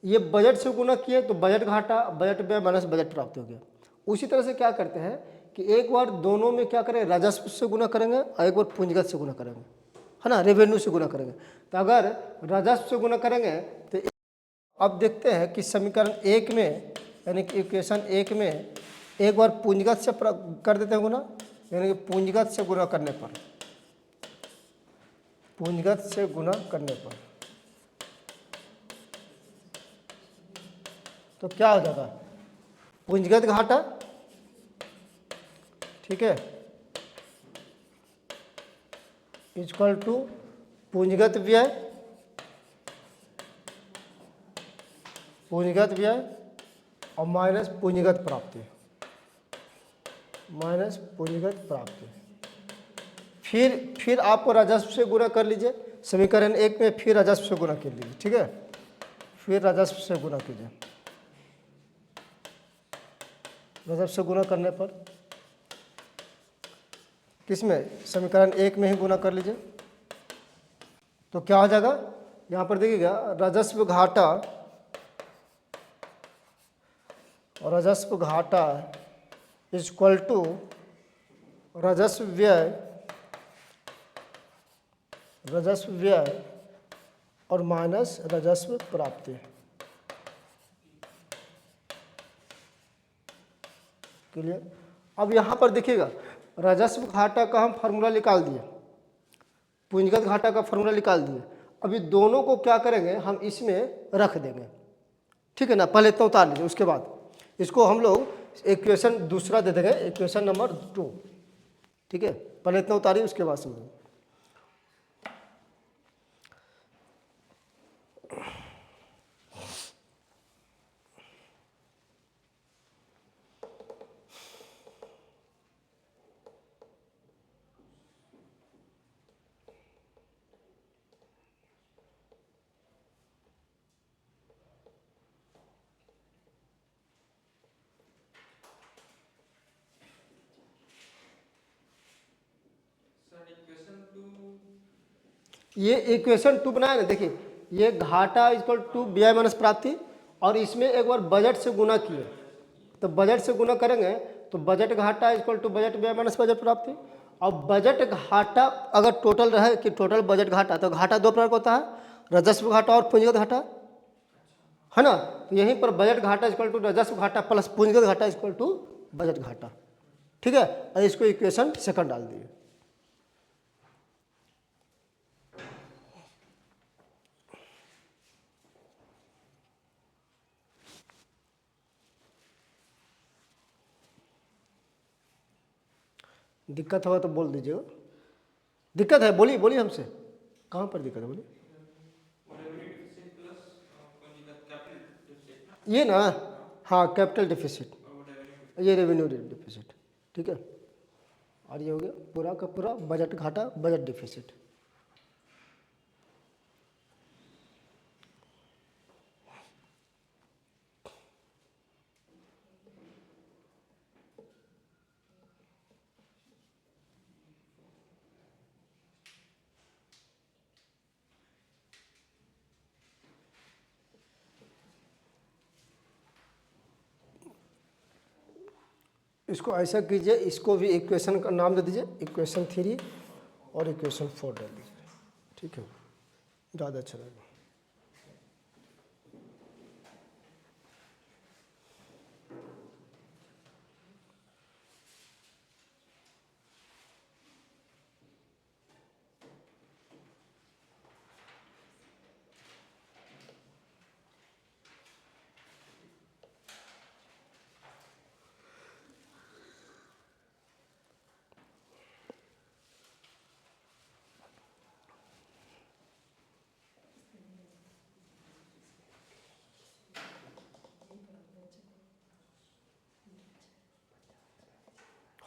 Speaker 1: ये बजट से गुना किए तो बजट घाटा, बजट व्यय माइनस बजट प्राप्ति हो गया। उसी तरह से क्या करते हैं कि एक बार दोनों में क्या करें, राजस्व से गुना करेंगे और एक बार पूंजीगत से गुना करेंगे, है ना, रेवेन्यू से गुना करेंगे। तो अगर राजस्व से गुना करेंगे तो अब देखते हैं कि समीकरण एक में, यानी कि इक्वेशन एक में एक बार पूंजीगत से कर देते हैं गुना, यानी कि पूंजीगत से गुना करने पर पूंजीगत से गुना करने पर तो क्या हो जाएगा, पूंजीगत घाटा, ठीक है, इक्वल टू पूंजीगत व्यय, पूंजीगत व्यय और माइनस पूंजीगत प्राप्ति, माइनस पूंजीगत प्राप्ति। फिर आपको राजस्व से गुणा कर लीजिए, समीकरण 1 में फिर राजस्व से गुणा कर लीजिए, ठीक है, फिर राजस्व से गुणा कीजिए। राजस्व से गुणा करने पर किसमें, समीकरण 1 में ही गुणा कर लीजिए, तो क्या हो जाएगा, यहाँ पर देखिएगा राजस्व घाटा, और राजस्व घाटा इज इक्वल टू राजस्व व्यय, राजस्व व्यय और माइनस राजस्व प्राप्ति। क्लियर। अब यहाँ पर देखिएगा राजस्व घाटा का हम फार्मूला निकाल दिए, पूंजीगत घाटा का फार्मूला निकाल दिए। अभी दोनों को क्या करेंगे, हम इसमें रख देंगे, ठीक है ना। पहले तो उतार लीजिए, उसके बाद इसको हम लोग इक्वेशन दूसरा दे देंगे, इक्वेशन नंबर 2, ठीक है। पहले इतना उतारिए, उसके बाद समझिए। ये इक्वेशन 2 बनाया ना, देखिए ये घाटा इक्वल टू व्यय माइनस प्राप्ति, और इसमें एक बार बजट से गुना किए, तो बजट से गुना करेंगे तो बजट घाटा इक्वल टू बजट व्यय माइनस बजट प्राप्ति। और बजट घाटा अगर टोटल रहे कि टोटल बजट घाटा, तो घाटा दो प्रकार का होता है, राजस्व घाटा और पूंजीगत घाटा, है ना। तो यहीं पर बजट घाटा इक्वल टू राजस्व घाटा प्लस पूंजीगत घाटा इक्वल टू बजट घाटा, ठीक है। और इसको इक्वेशन सेकंड डाल दिए। दिक्कत होगा तो बोल दीजिएगा, दिक्कत है बोलिए, बोलिए हमसे, कहाँ पर दिक्कत है बोलिए। ये ना, हाँ कैपिटल डिफिसिट, ये रेवेन्यू डिफिसिट, ठीक है। और ये हो गया पूरा का पूरा बजट घाटा बजट डिफिसिट। इसको ऐसा कीजिए, इसको भी इक्वेशन का नाम दे दीजिए, इक्वेशन 3 और इक्वेशन 4 डाल दीजिए, ठीक है, ज़्यादा अच्छा रहेगा।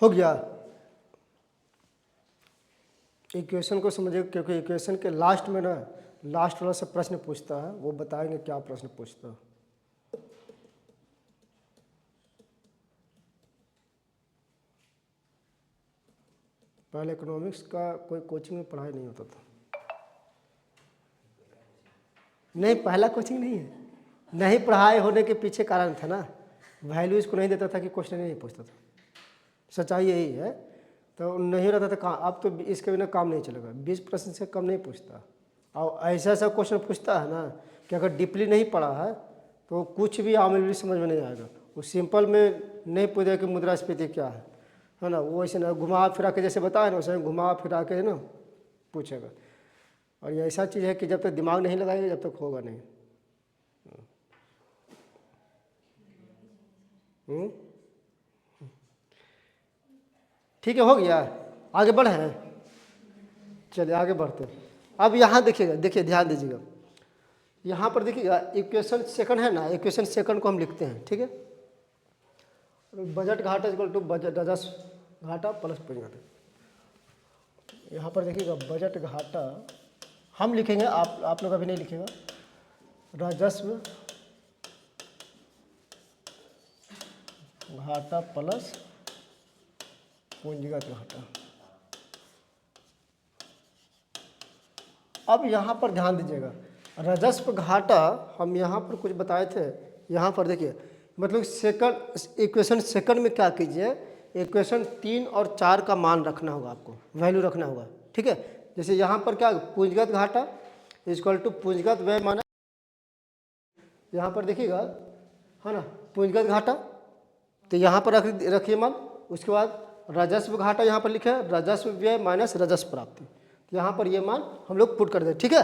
Speaker 1: हो गया, इक्वेशन को समझिए, क्योंकि इक्वेशन के लास्ट में ना, लास्ट वाला से प्रश्न पूछता है, वो बताएंगे क्या प्रश्न पूछता है। पहले इकोनॉमिक्स का कोई कोचिंग में पढ़ाई नहीं होता था, नहीं पहला कोचिंग नहीं है, नहीं पढ़ाई होने के पीछे कारण था ना, वैल्यू इसको नहीं देता था कि क्वेश्चन नहीं पूछता था, सच्चाई यही है। तो नहीं रहता था काम, अब तो इसके बिना काम नहीं चलेगा, 20 प्रश्न से कम नहीं पूछता। और ऐसा ऐसा क्वेश्चन पूछता है ना कि अगर डीपली नहीं पढ़ा है तो कुछ भी आमूल समझ में नहीं आएगा। वो सिंपल में नहीं पूछेगा कि मुद्रास्फीति क्या है ना, वो ऐसे ना घुमा फिरा के जैसे बताया ना, वैसे घुमा फिरा के ना पूछेगा। और ये ऐसा चीज़ है कि जब तक दिमाग नहीं लगाएंगे जब तक होगा नहीं। ठीक है, हो गया, आगे बढ़े हैं। चलिए आगे बढ़ते हैं। अब यहाँ देखिएगा, देखिए ध्यान दीजिएगा, यहाँ पर देखिएगा इक्वेशन सेकंड है ना, इक्वेशन सेकंड को हम लिखते हैं, ठीक है। बजट घाटा इक्वल टू बजट राजस्व घाटा प्लस पूंजी घाटा। यहाँ पर देखिएगा बजट घाटा हम लिखेंगे, आप लोग अभी नहीं लिखेगा। राजस्व घाटा प्लस पूंजीगत घाटा। अब यहाँ पर ध्यान दीजिएगा, राजस्व घाटा हम यहाँ पर कुछ बताए थे। यहाँ पर देखिए मतलब सेकंड, इक्वेशन सेकंड में क्या कीजिए, इक्वेशन 3 और 4 का मान रखना होगा, आपको वैल्यू रखना होगा, ठीक है। जैसे यहाँ पर क्या, पूंजीगत घाटा इक्वल टू पूंजीगत व्यय माइनस, यहाँ पर देखिएगा है ना पूंजीगत घाटा, तो यहाँ पर रखिए मान। उसके बाद राजस्व घाटा यहाँ पर लिखे है राजस्व व्यय माइनस राजस्व प्राप्ति, तो यहाँ पर ये मान हम लोग पुट कर दें, ठीक है।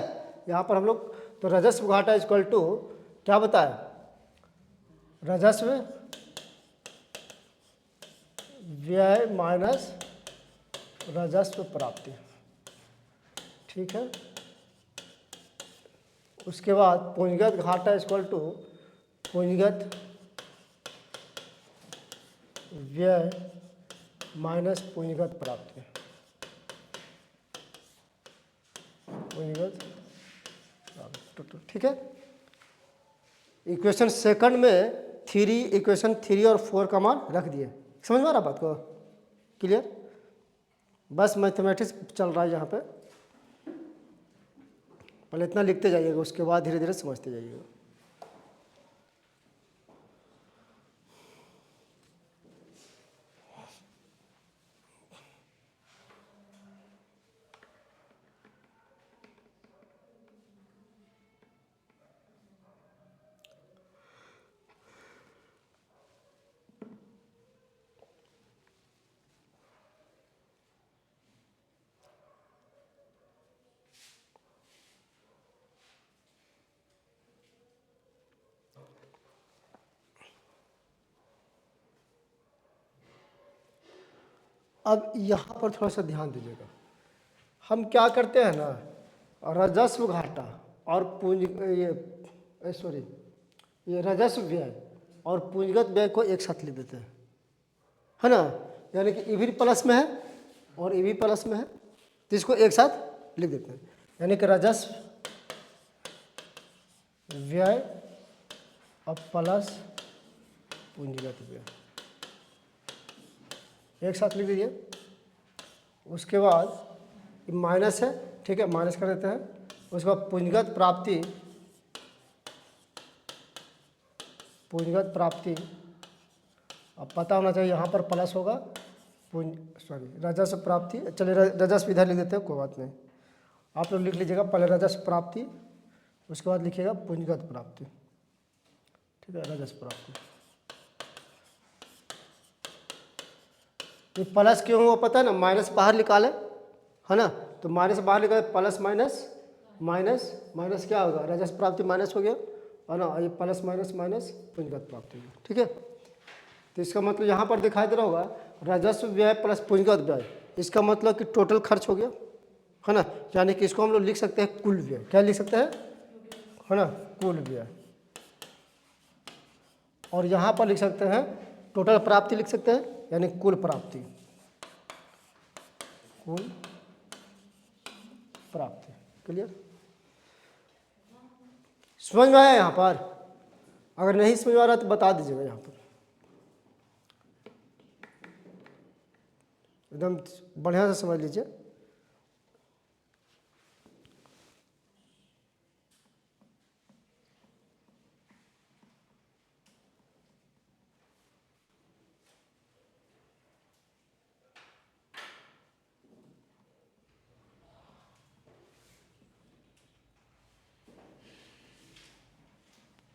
Speaker 1: यहाँ पर हम लोग तो राजस्व घाटा इक्वल टू क्या बताए, राजस्व व्यय माइनस राजस्व प्राप्ति, ठीक है। उसके बाद पूंजीगत घाटा इक्वल टू पूंजीगत व्यय माइनस पूंजीगत प्राप्ति, पूंजीगत प्राप्ति, ठीक है। इक्वेशन सेकंड में इक्वेशन 3 और 4 का मान रख दिए। समझ में आ रहा बात को, क्लियर। बस मैथमेटिक्स चल रहा है यहाँ पे, पहले इतना लिखते जाइएगा, उसके बाद धीरे धीरे समझते जाइएगा। अब यहाँ पर थोड़ा सा ध्यान दीजिएगा, हम क्या करते हैं ना, राजस्व घाटा और ये राजस्व व्यय और पूंजीगत व्यय को एक साथ लिख देते हैं, है ना। यानी कि ई भी प्लस में है और ई भी प्लस में है, तो इसको एक साथ लिख देते हैं। यानी कि राजस्व व्यय और प्लस पूंजीगत व्यय एक साथ लिख दीजिए। उसके बाद माइनस है, ठीक है, माइनस कर देते हैं। उसके बाद पूंजीगत प्राप्ति, पूंजीगत प्राप्ति अब पता होना चाहिए, यहाँ पर प्लस होगा, राजस्व प्राप्ति। चलिए राजस्व इधर लिख देते हैं, कोई बात नहीं, आप लोग लिख लीजिएगा। पहले राजस्व प्राप्ति, उसके बाद लिखिएगा पूंजीगत प्राप्ति, ठीक है, राजस्व प्राप्ति। ये प्लस क्यों हुआ पता है ना, माइनस बाहर निकाले, है ना, तो माइनस बाहर निकाले, प्लस माइनस माइनस माइनस क्या होगा, राजस्व प्राप्ति माइनस हो गया, है ना, ये प्लस माइनस माइनस पूंजीगत प्राप्ति, ठीक है। तो इसका मतलब यहाँ पर दिखाई दे रहा होगा राजस्व व्यय प्लस पूंजीगत व्यय, इसका मतलब कि टोटल खर्च हो गया, है ना। यानी कि इसको हम लोग लिख सकते हैं कुल व्यय, क्या लिख सकते हैं, है ना, कुल व्यय। और यहाँ पर लिख सकते हैं टोटल प्राप्ति लिख सकते हैं, यानी कुल प्राप्ति, कुल प्राप्ति। क्लियर, समझ में आया यहाँ पर? अगर नहीं समझ में आ रहा तो बता दीजिएगा यहाँ पर, एकदम बढ़िया से समझ लीजिए।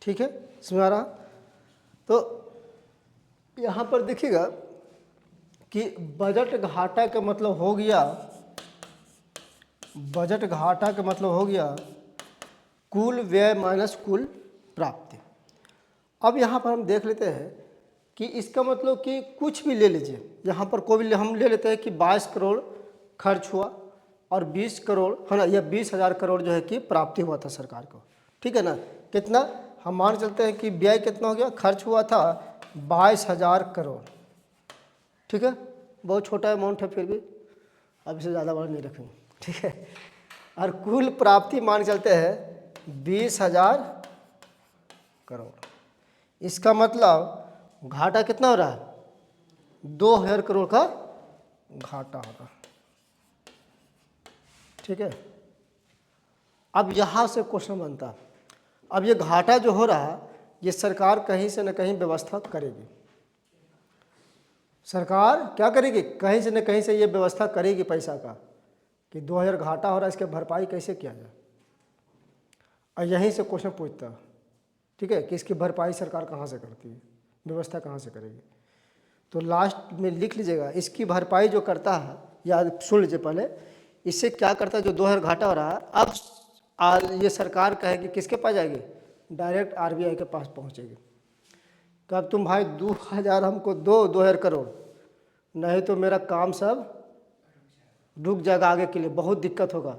Speaker 1: ठीक है, समझ आ रहा? तो यहाँ पर देखिएगा कि बजट घाटा का मतलब हो गया बजट घाटा का मतलब हो गया कुल व्यय माइनस कुल प्राप्ति। अब यहाँ पर हम देख लेते हैं कि इसका मतलब कि कुछ भी ले लीजिए, यहाँ पर कोई भी हम ले लेते हैं कि 22 करोड़ खर्च हुआ और 20 करोड़ है ना, या 20,000 करोड़ जो है कि प्राप्ति हुआ था सरकार को, ठीक है ना। कितना हम मान चलते हैं कि व्यय कितना हो गया, खर्च हुआ था 22,000 करोड़, ठीक है, बहुत छोटा अमाउंट है फिर भी, अब इसे ज़्यादा बड़ा नहीं रखेंगे, ठीक है। और कुल प्राप्ति मान चलते हैं 20,000 करोड़। इसका मतलब घाटा कितना हो रहा है, 2,000 करोड़ का घाटा हो रहा है, ठीक है। अब यहाँ से क्वेश्चन बनता है, अब ये घाटा जो हो रहा है ये सरकार कहीं से न कहीं व्यवस्था करेगी। सरकार क्या करेगी, कहीं से न कहीं से ये व्यवस्था करेगी पैसा का कि 2,000 घाटा हो रहा है, इसके भरपाई कैसे किया जाए। और यहीं से क्वेश्चन पूछता है, ठीक है, कि इसकी भरपाई सरकार कहाँ से करती है, व्यवस्था कहाँ से करेगी। तो लास्ट में लिख लीजिएगा, इसकी भरपाई जो करता है, या सुन लीजिए पहले, इससे क्या करता है, जो 2,000 घाटा हो रहा है, अब ये सरकार कहेगी किसके पास जाएगी, डायरेक्ट आरबीआई के पास पहुँचेगी। कब तुम भाई 2,000 हमको दो, 2,000 करोड़, नहीं तो मेरा काम सब रुक जाएगा, आगे के लिए बहुत दिक्कत होगा,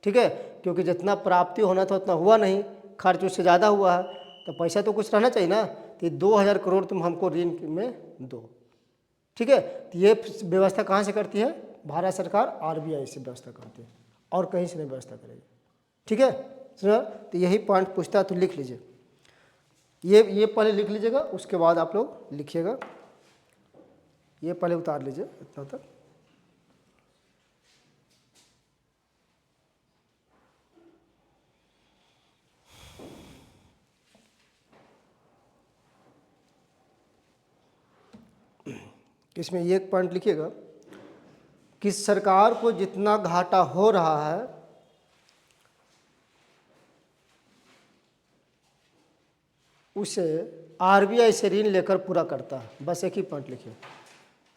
Speaker 1: ठीक है, क्योंकि जितना प्राप्ति होना था उतना हुआ नहीं, खर्च उससे ज़्यादा हुआ है, तो पैसा तो कुछ रहना चाहिए ना। तो 2,000 करोड़ तुम हमको ऋण में दो, ठीक है। तो ये व्यवस्था कहाँ से करती है, भारत सरकार आरबीआई से व्यवस्था करती है, और कहीं से नहीं व्यवस्था करेगी, ठीक है सर। तो यही पॉइंट पूछता है, तो लिख लीजिए, ये पहले लिख लीजिएगा, उसके बाद आप लोग लिखिएगा, ये पहले उतार लीजिए इतना तक। इसमें ये एक पॉइंट लिखिएगा कि सरकार को जितना घाटा हो रहा है उसे आरबीआई से ऋण लेकर पूरा करता है। बस एक ही पॉइंट लिखिए,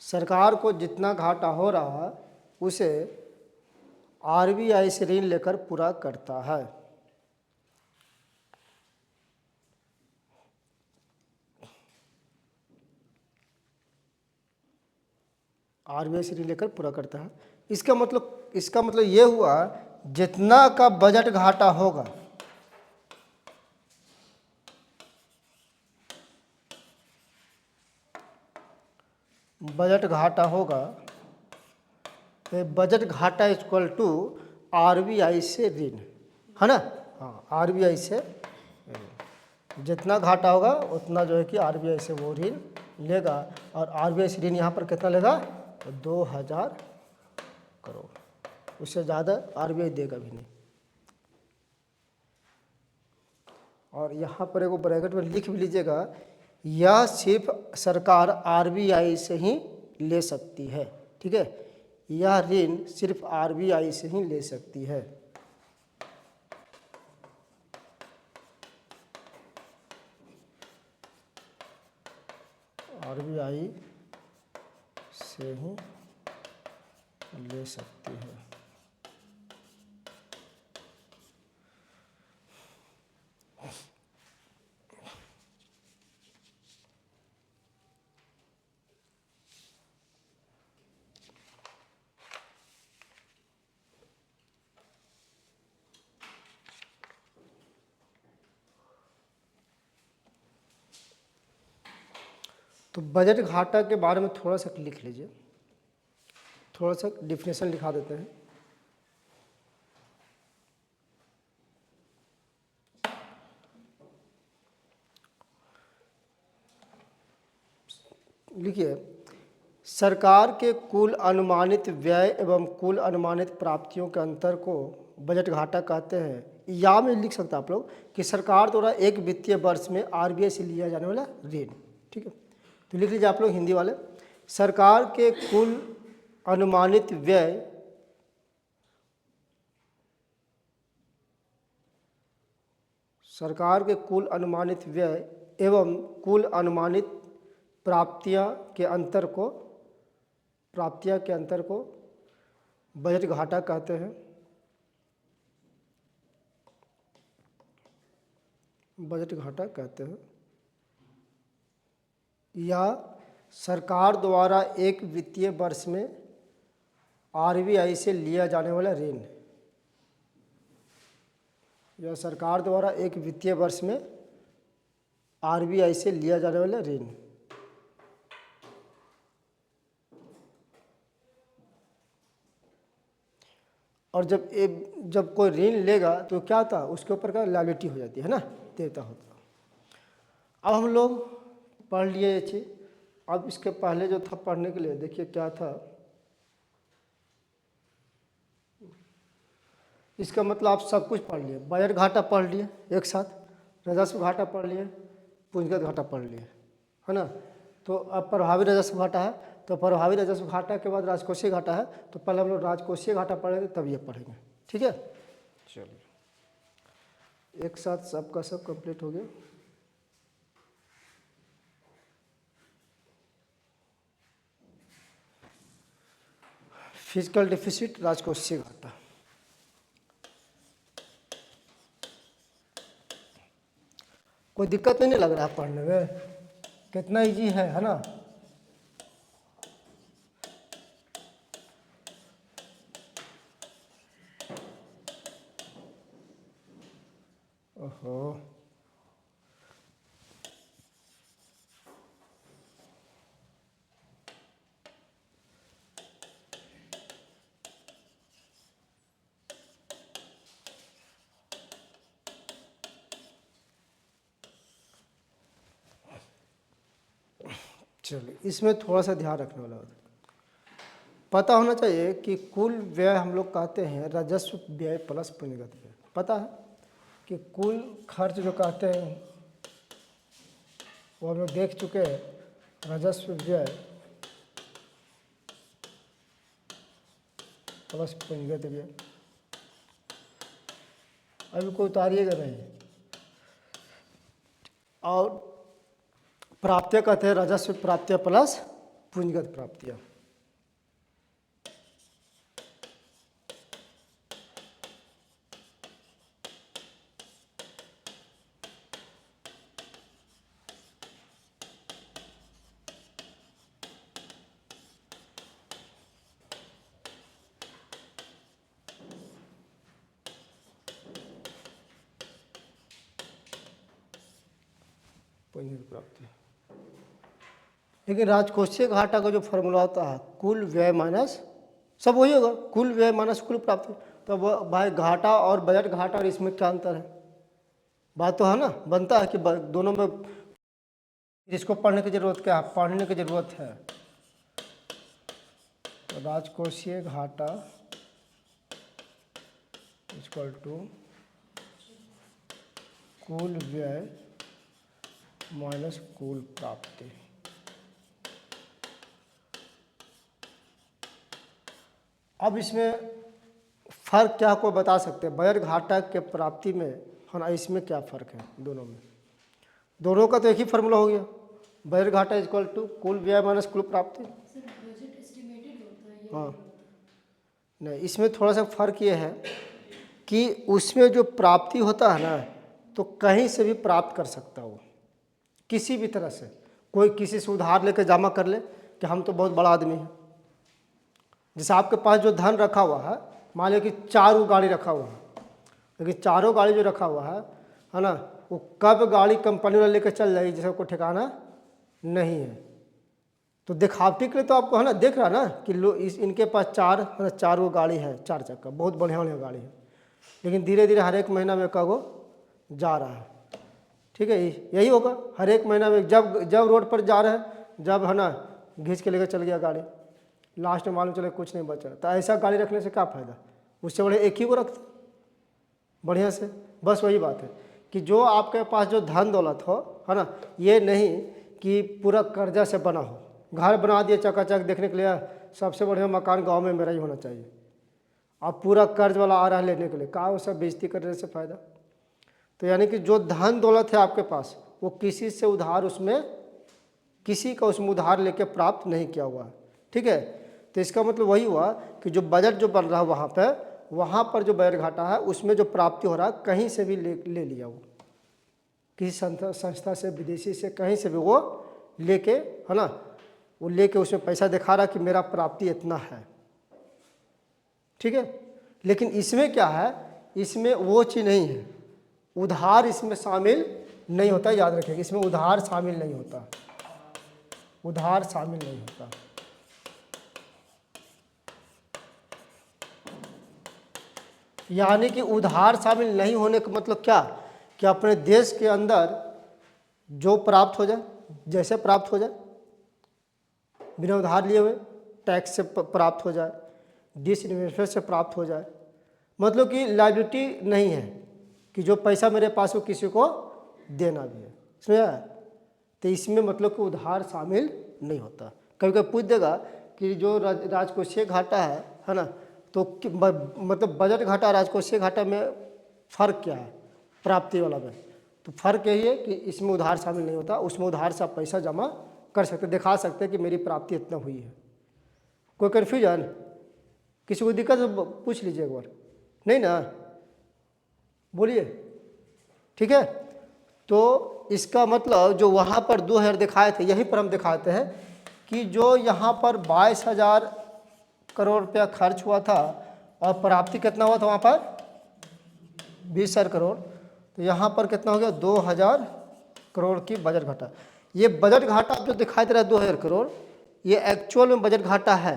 Speaker 1: सरकार को जितना घाटा हो रहा है उसे आरबीआई से ऋण लेकर पूरा करता है। आरबीआई से ऋण लेकर पूरा करता है, इसका मतलब ये हुआ जितना का बजट घाटा होगा, बजट घाटा होगा, तो बजट घाटा इक्वल टू आरबीआई से ऋण, है ना। हाँ, आरबीआई से ऋण, जितना घाटा होगा उतना जो है कि आरबीआई से वो ऋण लेगा, और आरबीआई से ऋण यहाँ पर कितना लेगा, 2,000 करोड़, उससे ज़्यादा आरबीआई देगा भी नहीं। और यहाँ पर एगो ब्रैकेट में लिख भी लीजिएगा, यह सिर्फ सरकार आरबीआई से ही ले सकती है, ठीक है, यह ऋण सिर्फ आरबीआई से ही ले सकती है। आरबीआई से ही ले सकती है। तो बजट घाटा के बारे में थोड़ा सा लिख लीजिए, थोड़ा सा डिफिनेशन लिखा देते हैं। लिखिए, सरकार के कुल अनुमानित व्यय एवं कुल अनुमानित प्राप्तियों के अंतर को बजट घाटा कहते हैं। या में लिख सकता आप लोग कि सरकार द्वारा एक वित्तीय वर्ष में आरबीआई से लिया जाने वाला ऋण, ठीक है। तो लिख लीजिए आप लोग हिंदी वाले, सरकार के कुल अनुमानित व्यय एवं कुल अनुमानित प्राप्तियां के अंतर को बजट घाटा कहते हैं। बजट घाटा कहते हैं, या सरकार द्वारा एक वित्तीय वर्ष में आरबीआई से लिया जाने वाला ऋण, या सरकार द्वारा एक वित्तीय वर्ष में आरबीआई से लिया जाने वाला ऋण। और जब कोई ऋण लेगा तो क्या था, उसके ऊपर का लायबिलिटी हो जाती है ना, देता होता। अब हम लोग पढ़ लिए ये चीज़। अब इसके पहले जो था पढ़ने के लिए, देखिए क्या था, इसका मतलब आप सब कुछ पढ़ लिए, बजट घाटा पढ़ लिए एक साथ, राजस्व घाटा पढ़ लिए, पूंजीगत घाटा पढ़ लिए, है ना। तो अब प्रभावी राजस्व घाटा है, तो प्रभावी राजस्व घाटा के बाद राजकोषीय घाटा है, तो पहले हम लोग राजकोषीय घाटा पढ़ेंगे तब ये पढ़ेंगे, ठीक है। चलिए एक साथ सबका सब कंप्लीट हो गया। फिजिकल डिफिसिट, राजकोषीय घाटा। कोई दिक्कत तो नहीं लग रहा है पढ़ने में, कितना इजी है ना। ओहो, चलिए इसमें थोड़ा सा ध्यान रखने वाला होता है। पता होना चाहिए कि कुल व्यय हम लोग कहते हैं राजस्व व्यय प्लस पूंजीगत व्यय। पता है कि कुल खर्च जो कहते हैं वो हम लोग देख चुके हैं, राजस्व व्यय प्लस पूंजीगत व्यय। अभी कोई उतारिएगा नहीं। और प्राप्तियाँ कहते हैं राजस्व प्राप्तियाँ प्लस पूंजीगत प्राप्तियाँ। पूंजीगत प्राप्ति। लेकिन राजकोषीय घाटा का जो फॉर्मूला होता है कुल व्यय माइनस, सब वही होगा, कुल व्यय माइनस कुल प्राप्ति। तो भाई घाटा और बजट घाटा और इसमें क्या अंतर है, बात तो है ना, बनता है कि दोनों में इसको पढ़ने की जरूरत क्या है, पढ़ने की जरूरत है। तो राजकोषीय घाटा इक्वल टू कुल व्यय माइनस कुल प्राप्ति। अब इसमें फर्क क्या कोई बता सकते हैं, बजट घाटा के प्राप्ति में है ना, इसमें क्या फ़र्क है दोनों में? दोनों का तो एक ही फार्मूला हो गया, बजट घाटा इक्वल टू कुल व्यय माइनस कुल प्राप्ति। हाँ नहीं, इसमें थोड़ा सा फर्क ये है कि उसमें जो प्राप्ति होता है ना, तो कहीं से भी प्राप्त कर सकता हो, किसी भी तरह से। कोई किसी से उधार लेकर जमा कर ले कि हम तो बहुत बड़ा आदमी हैं। जैसे आपके पास जो धन रखा हुआ है, मान लो कि 4 गाड़ी रखा हुआ है, लेकिन चारों गाड़ी जो रखा हुआ है ना, वो कब गाड़ी कंपनी वाला लेकर चल जाएगी जिसका कोई ठिकाना नहीं है। तो दिखावटी के लिए तो आपको है ना, देख रहा ना कि इनके पास 4 वो गाड़ी है, 4 चक्का, बहुत बढ़िया बढ़िया गाड़ी है, लेकिन धीरे धीरे हर एक महीना में कगो जा रहा है। ठीक है, यही होगा हर एक महीना में, जब रोड पर जा रहे हैं, जब है ना घींच के लेकर चल गया गाड़ी, लास्ट में मालूम चले कुछ नहीं बचा। तो ऐसा गाड़ी रखने से क्या फ़ायदा, उससे बड़े एक ही को रखते बढ़िया से। बस वही बात है कि जो आपके पास जो धन दौलत हो, है ना, ये नहीं कि पूरा कर्जा से बना हो। घर बना दिए चकाचक, देखने के लिए सबसे बढ़िया मकान गांव में मेरा ही होना चाहिए, अब पूरा कर्ज वाला आ रहा है लेने के लिए, कहाँ वो सब बेइज्जती करने से फ़ायदा। तो यानी कि जो धन दौलत है आपके पास, वो किसी से उधार, उसमें किसी का उसमें उधार लेके प्राप्त नहीं किया हुआ है। ठीक है, तो इसका मतलब वही हुआ कि जो बजट जो बन रहा है वहाँ पर जो बजट घाटा है, उसमें जो प्राप्ति हो रहा है कहीं से भी ले लिया वो। किसी संस्था से, विदेशी से, कहीं से भी वो लेके, है ना, वो लेके उसमें पैसा दिखा रहा कि मेरा प्राप्ति इतना है, ठीक है। लेकिन इसमें क्या है, इसमें वो चीज़ नहीं है, उधार इसमें शामिल नहीं होता, याद रखिएगा, इसमें उधार शामिल नहीं होता, उधार शामिल नहीं होता। यानी कि उधार शामिल नहीं होने का मतलब क्या, कि अपने देश के अंदर जो प्राप्त हो जाए, जैसे प्राप्त हो जाए, बिना उधार लिए हुए, टैक्स से प्राप्त हो जाए, डिसइन्वेस्टमेंट से प्राप्त हो जाए, मतलब कि लायबिलिटी नहीं है कि जो पैसा मेरे पास हो किसी को देना भी है, समझा। तो इसमें मतलब कि उधार शामिल नहीं होता। कभी कभी पूछ देगा कि जो राजकोषीय घाटा है ना, तो मतलब बजट घाटा राजकोषीय घाटा में फ़र्क क्या है प्राप्ति वाला में, तो फ़र्क यही है कि इसमें उधार शामिल नहीं होता, उसमें उधार से आप पैसा जमा कर सकते, दिखा सकते हैं कि मेरी प्राप्ति इतना हुई है। कोई कन्फ्यूजन, किसी को दिक्कत तो पूछ लीजिए एक बार, नहीं ना, बोलिए, ठीक है। तो इसका मतलब जो वहाँ पर 2000 दिखाए थे, यहीं पर हम दिखाते हैं कि जो यहाँ पर 22,000 करोड़ रुपया खर्च हुआ था और प्राप्ति कितना हुआ था वहाँ पर 20,000 करोड़, तो यहाँ पर कितना हो गया 2,000 करोड़ की बजट घाटा। ये बजट घाटा जो दिखाई दे रहा है 2,000 करोड़, ये एक्चुअल में बजट घाटा है,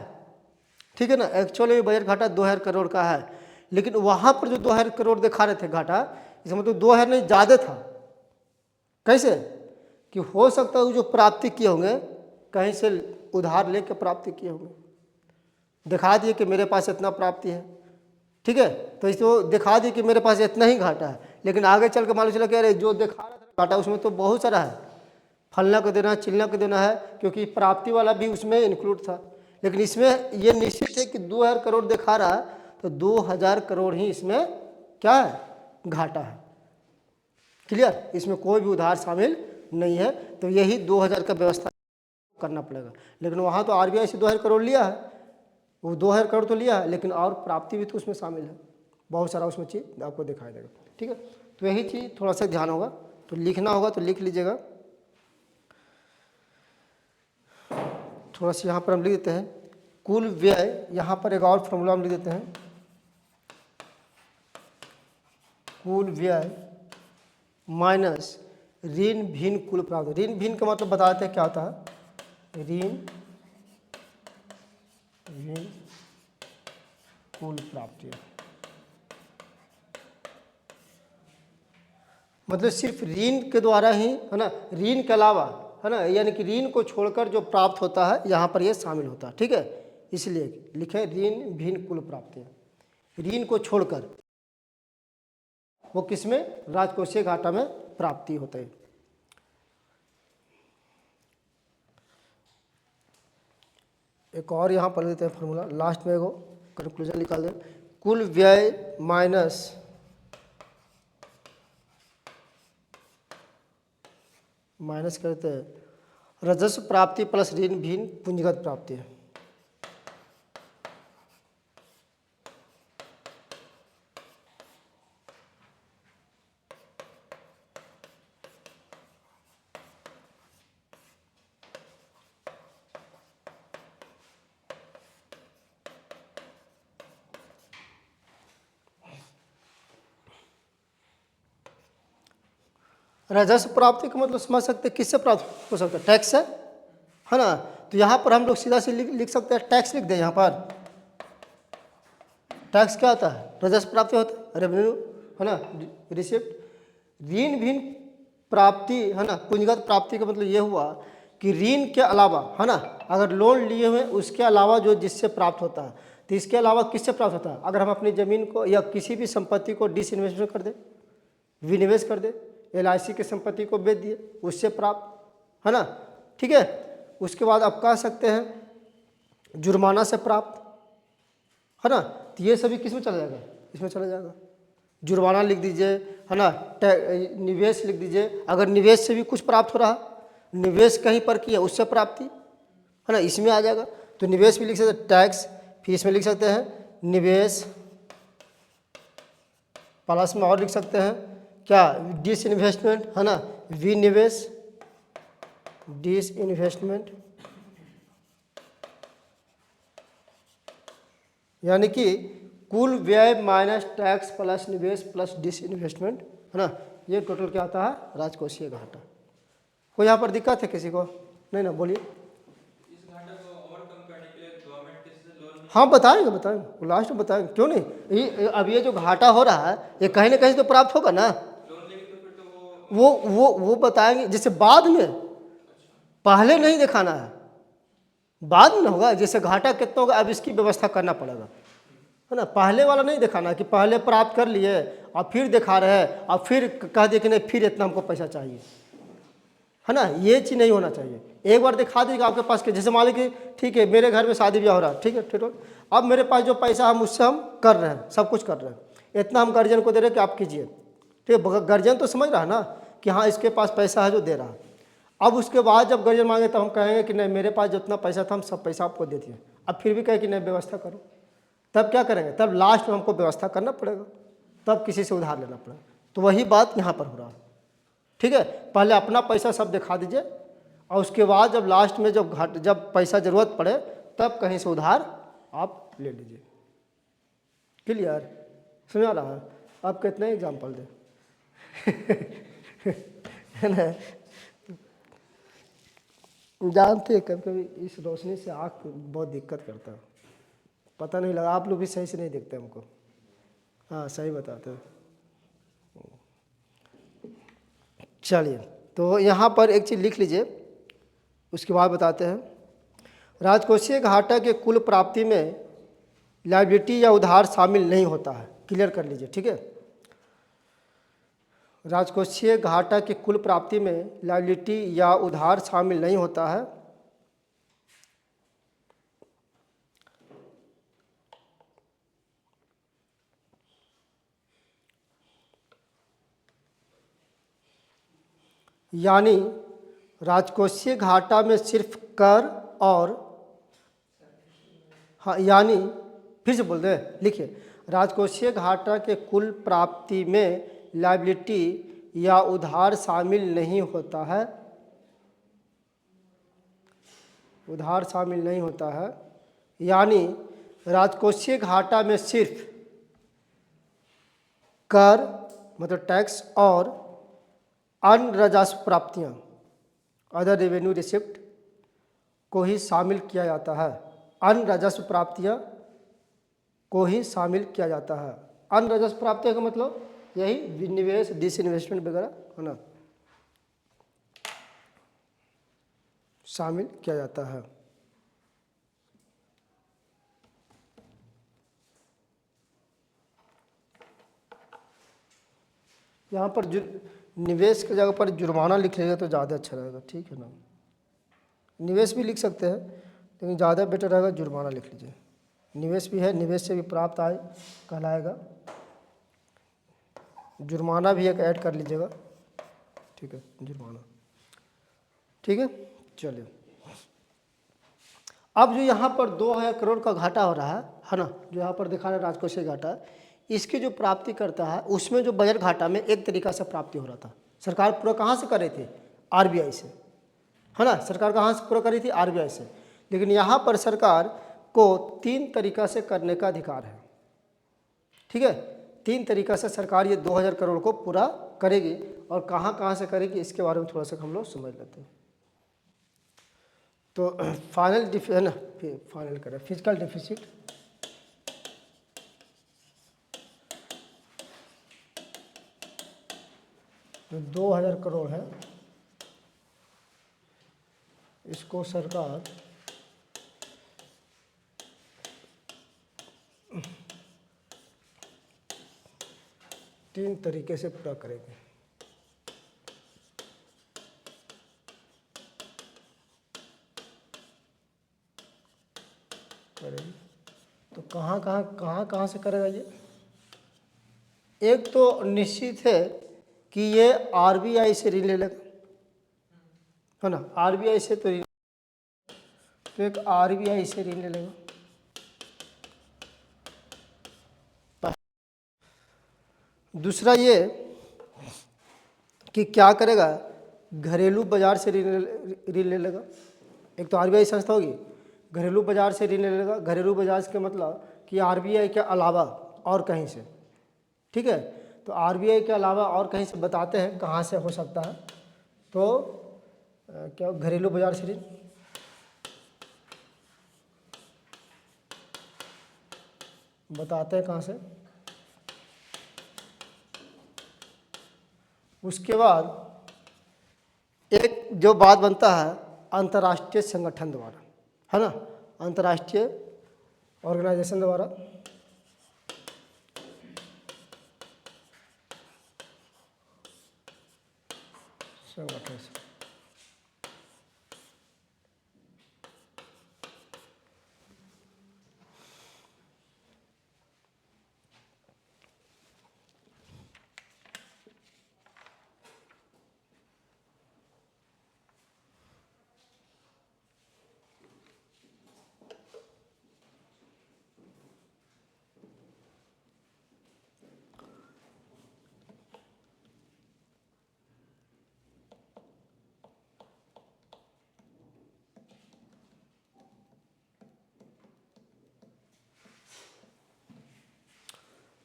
Speaker 1: ठीक है ना, एक्चुअल में बजट घाटा 2,000 करोड़ का है। लेकिन वहाँ पर जो 2,000 करोड़ दिखा रहे थे घाटा, इसका मतलब 2,000 नहीं, ज़्यादा था। कैसे कि हो सकता है जो प्राप्ति किए होंगे कहीं से उधार लेके प्राप्ति किए होंगे, दिखा दिए कि मेरे पास इतना प्राप्ति है, ठीक है, तो इसको दिखा दिए कि मेरे पास इतना ही घाटा है। लेकिन आगे चल के मालूम चला कि अरे जो दिखा रहा था घाटा उसमें तो बहुत सारा है, फलना को देना है, चिलना को देना है, क्योंकि प्राप्ति वाला भी उसमें इंक्लूड था। लेकिन इसमें ये निश्चित है कि 2,000 करोड़ दिखा रहा है, तो 2,000 करोड़ ही इसमें क्या है, घाटा है। क्लियर, इसमें कोई भी उधार शामिल नहीं है, तो यही 2,000 का व्यवस्था करना पड़ेगा। लेकिन वहाँ तो आरबीआई से 2,000 करोड़ लिया है, वो 2,000 करोड़ तो लिया है, लेकिन और प्राप्ति भी तो उसमें शामिल है, बहुत सारा उसमें चीज़ आपको दिखाई देगा, ठीक है। तो यही चीज़ थोड़ा सा ध्यान होगा, तो लिखना होगा तो लिख लीजिएगा। थोड़ा सा यहाँ पर हम लिख देते हैं कुल व्यय, यहाँ पर एक और फॉर्मूला हम लिख देते हैं, कुल व्यय माइनस ऋण भिन्न कुल प्राप्ति। ऋण भिन्न का मतलब बताते हैं क्या होता है, ऋण भिन्न कुल प्राप्ति, मतलब सिर्फ ऋण के द्वारा ही, है ना, ऋण के अलावा, है ना, यानी कि ऋण को छोड़कर जो प्राप्त होता है यहाँ पर ये शामिल होता है, ठीक है। इसलिए लिखे ऋण भिन्न कुल प्राप्ति, ऋण को छोड़कर वो किसमें, राजकोषीय घाटा में प्राप्ति होता है। एक और यहाँ पर देते हैं फॉर्मूला, लास्ट में वो कंक्लूजन निकाल दें, कुल व्यय माइनस करते हैं राजस्व प्राप्ति प्लस ऋण भिन्न पूंजीगत प्राप्ति है। राजस्व प्राप्ति का मतलब समझ सकते हैं किससे प्राप्त हो सकता है, टैक्स से, है ना। तो यहाँ पर हम लोग सीधा से लिख सकते हैं, टैक्स लिख दें यहाँ पर। टैक्स क्या होता है, राजस्व प्राप्ति होता है, रेवेन्यू, है ना, रिसिप्ट। ऋण भिन्न प्राप्ति, है ना, पूंजीगत प्राप्ति का मतलब ये हुआ कि ऋण के अलावा, है ना, अगर लोन लिए हुए उसके अलावा जो जिससे प्राप्त होता है, तो इसके अलावा किससे प्राप्त होता है, अगर हम अपनी ज़मीन को या किसी भी संपत्ति को डिसइन्वेस्टमेंट कर दें, विनिवेश कर दें, LIC की संपत्ति को बेच दिए, उससे प्राप्त, है ना, ठीक है। उसके बाद आप कह सकते हैं जुर्माना से प्राप्त, है ना, तो ये सभी किस में चला जाएगा, इसमें चला जाएगा। जुर्माना लिख दीजिए, है ना, निवेश लिख दीजिए, अगर निवेश से भी कुछ प्राप्त हो रहा, निवेश कहीं पर किया उससे प्राप्ति, है ना, इसमें आ जाएगा। तो निवेश भी लिख सकते हैं, टैक्स, फिर इसमें लिख सकते हैं निवेश, प्लस में और लिख सकते हैं क्या डिस इन्वेस्टमेंट है ना, विनिवेश, डिस इन्वेस्टमेंट, यानी कि कुल व्यय माइनस टैक्स प्लस निवेश प्लस डिस इन्वेस्टमेंट है ना, ये टोटल क्या आता है, राजकोषीय घाटा। कोई यहाँ पर दिक्कत है किसी को? नहीं ना, बोलिए।
Speaker 3: इस घाटे को ओवरकम करने के लिए गवर्नमेंट किससे लोन नहीं?
Speaker 1: हाँ बताएंगे लास्ट में बताएंगे, क्यों नहीं। अब ये जो घाटा हो रहा है ये कहीं ना कहीं से तो प्राप्त होगा ना,
Speaker 3: लोन लेंगे तो फिर तो
Speaker 1: वो बताएंगे, जैसे बाद में, पहले नहीं दिखाना है, बाद में होगा। जैसे घाटा कितना होगा अब इसकी व्यवस्था करना पड़ेगा, है ना। पहले वाला नहीं दिखाना कि पहले प्राप्त कर लिए और फिर दिखा रहे हैं और फिर कह दिए कि नहीं फिर इतना हमको पैसा चाहिए, है ना। ये चीज़ नहीं होना चाहिए। एक बार दिखा दीजिएगा आपके पास के, जैसे मान लीजिए ठीक है मेरे घर में शादी ब्याह हो रहा है, ठीक है, अब मेरे पास जो पैसा हम उससे हम कर रहे हैं, सब कुछ कर रहे हैं, इतना हम गार्जियन को दे रहे हैं कि आप कीजिए, ठीक है। गार्जियन तो समझ रहा है ना कि हाँ इसके पास पैसा है जो दे रहा है। अब उसके बाद जब गार्जियन मांगे तो हम कहेंगे कि नहीं मेरे पास जितना पैसा था हम सब पैसा आपको दे दिए, अब फिर भी कहे कि नहीं व्यवस्था करो, तब क्या करेंगे, तब लास्ट में हमको व्यवस्था करना पड़ेगा, तब किसी से उधार लेना पड़ेगा। तो वही बात यहाँ पर हो रहा है, ठीक है। पहले अपना पैसा सब दिखा दीजिए और उसके बाद जब लास्ट में जब पैसा ज़रूरत पड़े तब कहीं से उधार आप ले लीजिए। क्लियर? समझ रहा है? आप कितने एग्जाम्पल दें है ना। जानते हैं कभी कभी इस रोशनी से आँख बहुत दिक्कत करता है, पता नहीं लगा, आप लोग भी सही से नहीं देखते हमको। हाँ सही बताते हैं। चलिए तो यहाँ पर एक चीज़ लिख लीजिए, उसके बाद बताते हैं। राजकोषीय घाटा के कुल प्राप्ति में लायबिलिटी या उधार शामिल नहीं होता है, क्लियर कर लीजिए, ठीक है। राजकोषीय घाटा के कुल प्राप्ति में लायबिलिटी या उधार शामिल नहीं होता है। यानी राजकोषीय घाटा में सिर्फ कर और, हाँ यानी फिर से बोल दे, लिखिए, राजकोषीय घाटा के कुल प्राप्ति में लायबिलिटी या उधार शामिल नहीं होता है, उधार शामिल नहीं होता है। यानी राजकोषीय घाटा में सिर्फ कर मतलब टैक्स और अन्य राजस्व प्राप्तियां अदर रेवेन्यू रिसिप्ट को ही शामिल किया जाता है, अन्य राजस्व प्राप्तियां को ही शामिल किया जाता है। अन्य राजस्व प्राप्तियां का मतलब यही निवेश डिसइन्वेस्टमेंट वगैरह है ना, शामिल किया जाता है। यहाँ पर निवेश की जगह पर जुर्माना लिख लेगा तो ज़्यादा अच्छा रहेगा, ठीक है ना। निवेश भी लिख सकते हैं लेकिन ज़्यादा बेटर रहेगा जुर्माना लिख लीजिए। निवेश भी है, निवेश से भी प्राप्त आय कहलाएगा, जुर्माना भी एक ऐड कर लीजिएगा, ठीक है, जुर्माना, ठीक है। चलिए अब जो यहाँ पर 2000 करोड़ का घाटा हो रहा है ना, जो यहाँ पर दिखा रहा है राजकोषीय घाटा, इसकी जो प्राप्ति करता है उसमें जो बजट घाटा में एक तरीका से प्राप्ति हो रहा था। सरकार पूरा कहाँ से कर रही थी? आरबीआई से, है ना। सरकार कहाँ से पूरा कर रही थी? आरबीआई से। लेकिन यहाँ पर सरकार को 3 तरीका से करने का अधिकार है, ठीक है। 3 तरीका से सरकार ये 2000 करोड़ को पूरा करेगी और कहाँ कहाँ से करेगी इसके बारे में थोड़ा सा हम लोग समझ लेते हैं। तो फाइनल है ना, फाइनल करें फिजिकल डिफिसिट, जो 2000 करोड़ है इसको सरकार तीन तरीके से पूरा करेगी। करेगी तो कहाँ से करेगा ये? एक तो निश्चित है कि ये आरबीआई से ऋण ले लेगा, है ना। आरबीआई से तो एक आरबीआई से ऋण ले लेगा। दूसरा ये कि क्या करेगा, घरेलू बाजार से ऋण ले लेगा। एक तो आरबीआई संस्था होगी, घरेलू बाजार से ऋण ले लेगा। घरेलू बाजार के मतलब कि आरबीआई के अलावा और कहीं से, ठीक है। तो आरबीआई के अलावा और कहीं से बताते हैं कहाँ से हो सकता है। तो क्या घरेलू बाजार से ऋण, बताते हैं कहाँ से। उसके बाद एक जो बात बनता है अंतर्राष्ट्रीय संगठन द्वारा, है ना, अंतर्राष्ट्रीय ऑर्गेनाइजेशन द्वारा। संगठन से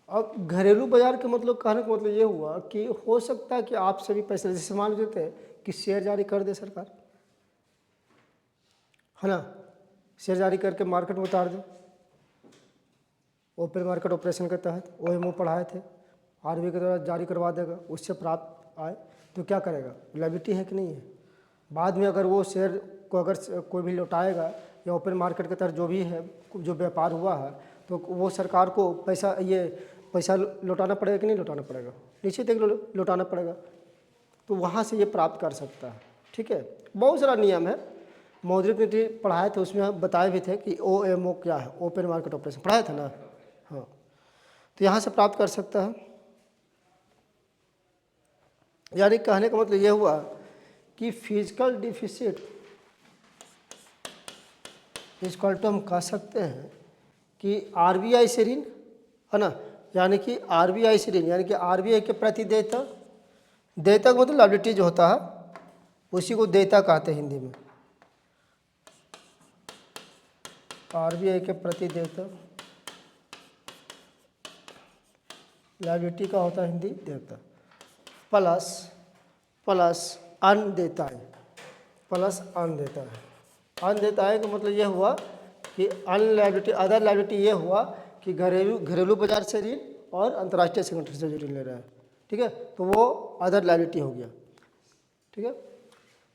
Speaker 1: अब घरेलू बाजार के मतलब कहने का मतलब ये हुआ कि हो सकता है कि आप सभी पैसे, जैसे मान लेते हैं कि शेयर जारी कर दे सरकार, है ना, शेयर जारी करके मार्केट में उतार दे। ओपन मार्केट ऑपरेशन के तहत ओएमओ पढ़ाए थे, आरबीआई के द्वारा जारी करवा देगा, उससे प्राप्त आए तो क्या करेगा, लायबिलिटी है कि नहीं है। बाद में अगर वो शेयर को अगर कोई भी लौटाएगा या ओपन मार्केट के तहत जो भी है, जो व्यापार हुआ है, तो वो सरकार को पैसा लौटाना पड़ेगा कि नहीं लौटाना पड़ेगा, नीचे तक लौटाना पड़ेगा। तो वहाँ से ये प्राप्त कर सकता है, ठीक है। बहुत सारा नियम है, मौद्रिक नीति पढ़ाए थे, उसमें बताए भी थे कि ओएमओ क्या है, ओपन मार्केट ऑपरेशन पढ़ाया था ना, हाँ। तो यहाँ से प्राप्त कर सकता है। यानी कहने का मतलब ये हुआ कि फिजिकल डिफिसिट इसको तो हम कह सकते हैं कि आरबीआई से ऋण, है ना, यानी कि आरबीआई से ऋण, यानी कि आरबीआई के प्रति देयता, देयता का मतलब लायबिलिटी जो होता है उसी को देयता कहते हैं हिंदी में। आरबीआई के प्रति देयता, लायबिलिटी का होता है हिंदी देयता, प्लस अन देता है, प्लस अन देता है। अन देता है का मतलब ये हुआ कि अन लायबिलिटी, अदर लायबिलिटी ये हुआ कि घरेलू बाजार से ऋण और अंतर्राष्ट्रीय संगठन से जो ऋण ले रहा है, ठीक है, तो वो अदर लायबिलिटी हो गया, ठीक है।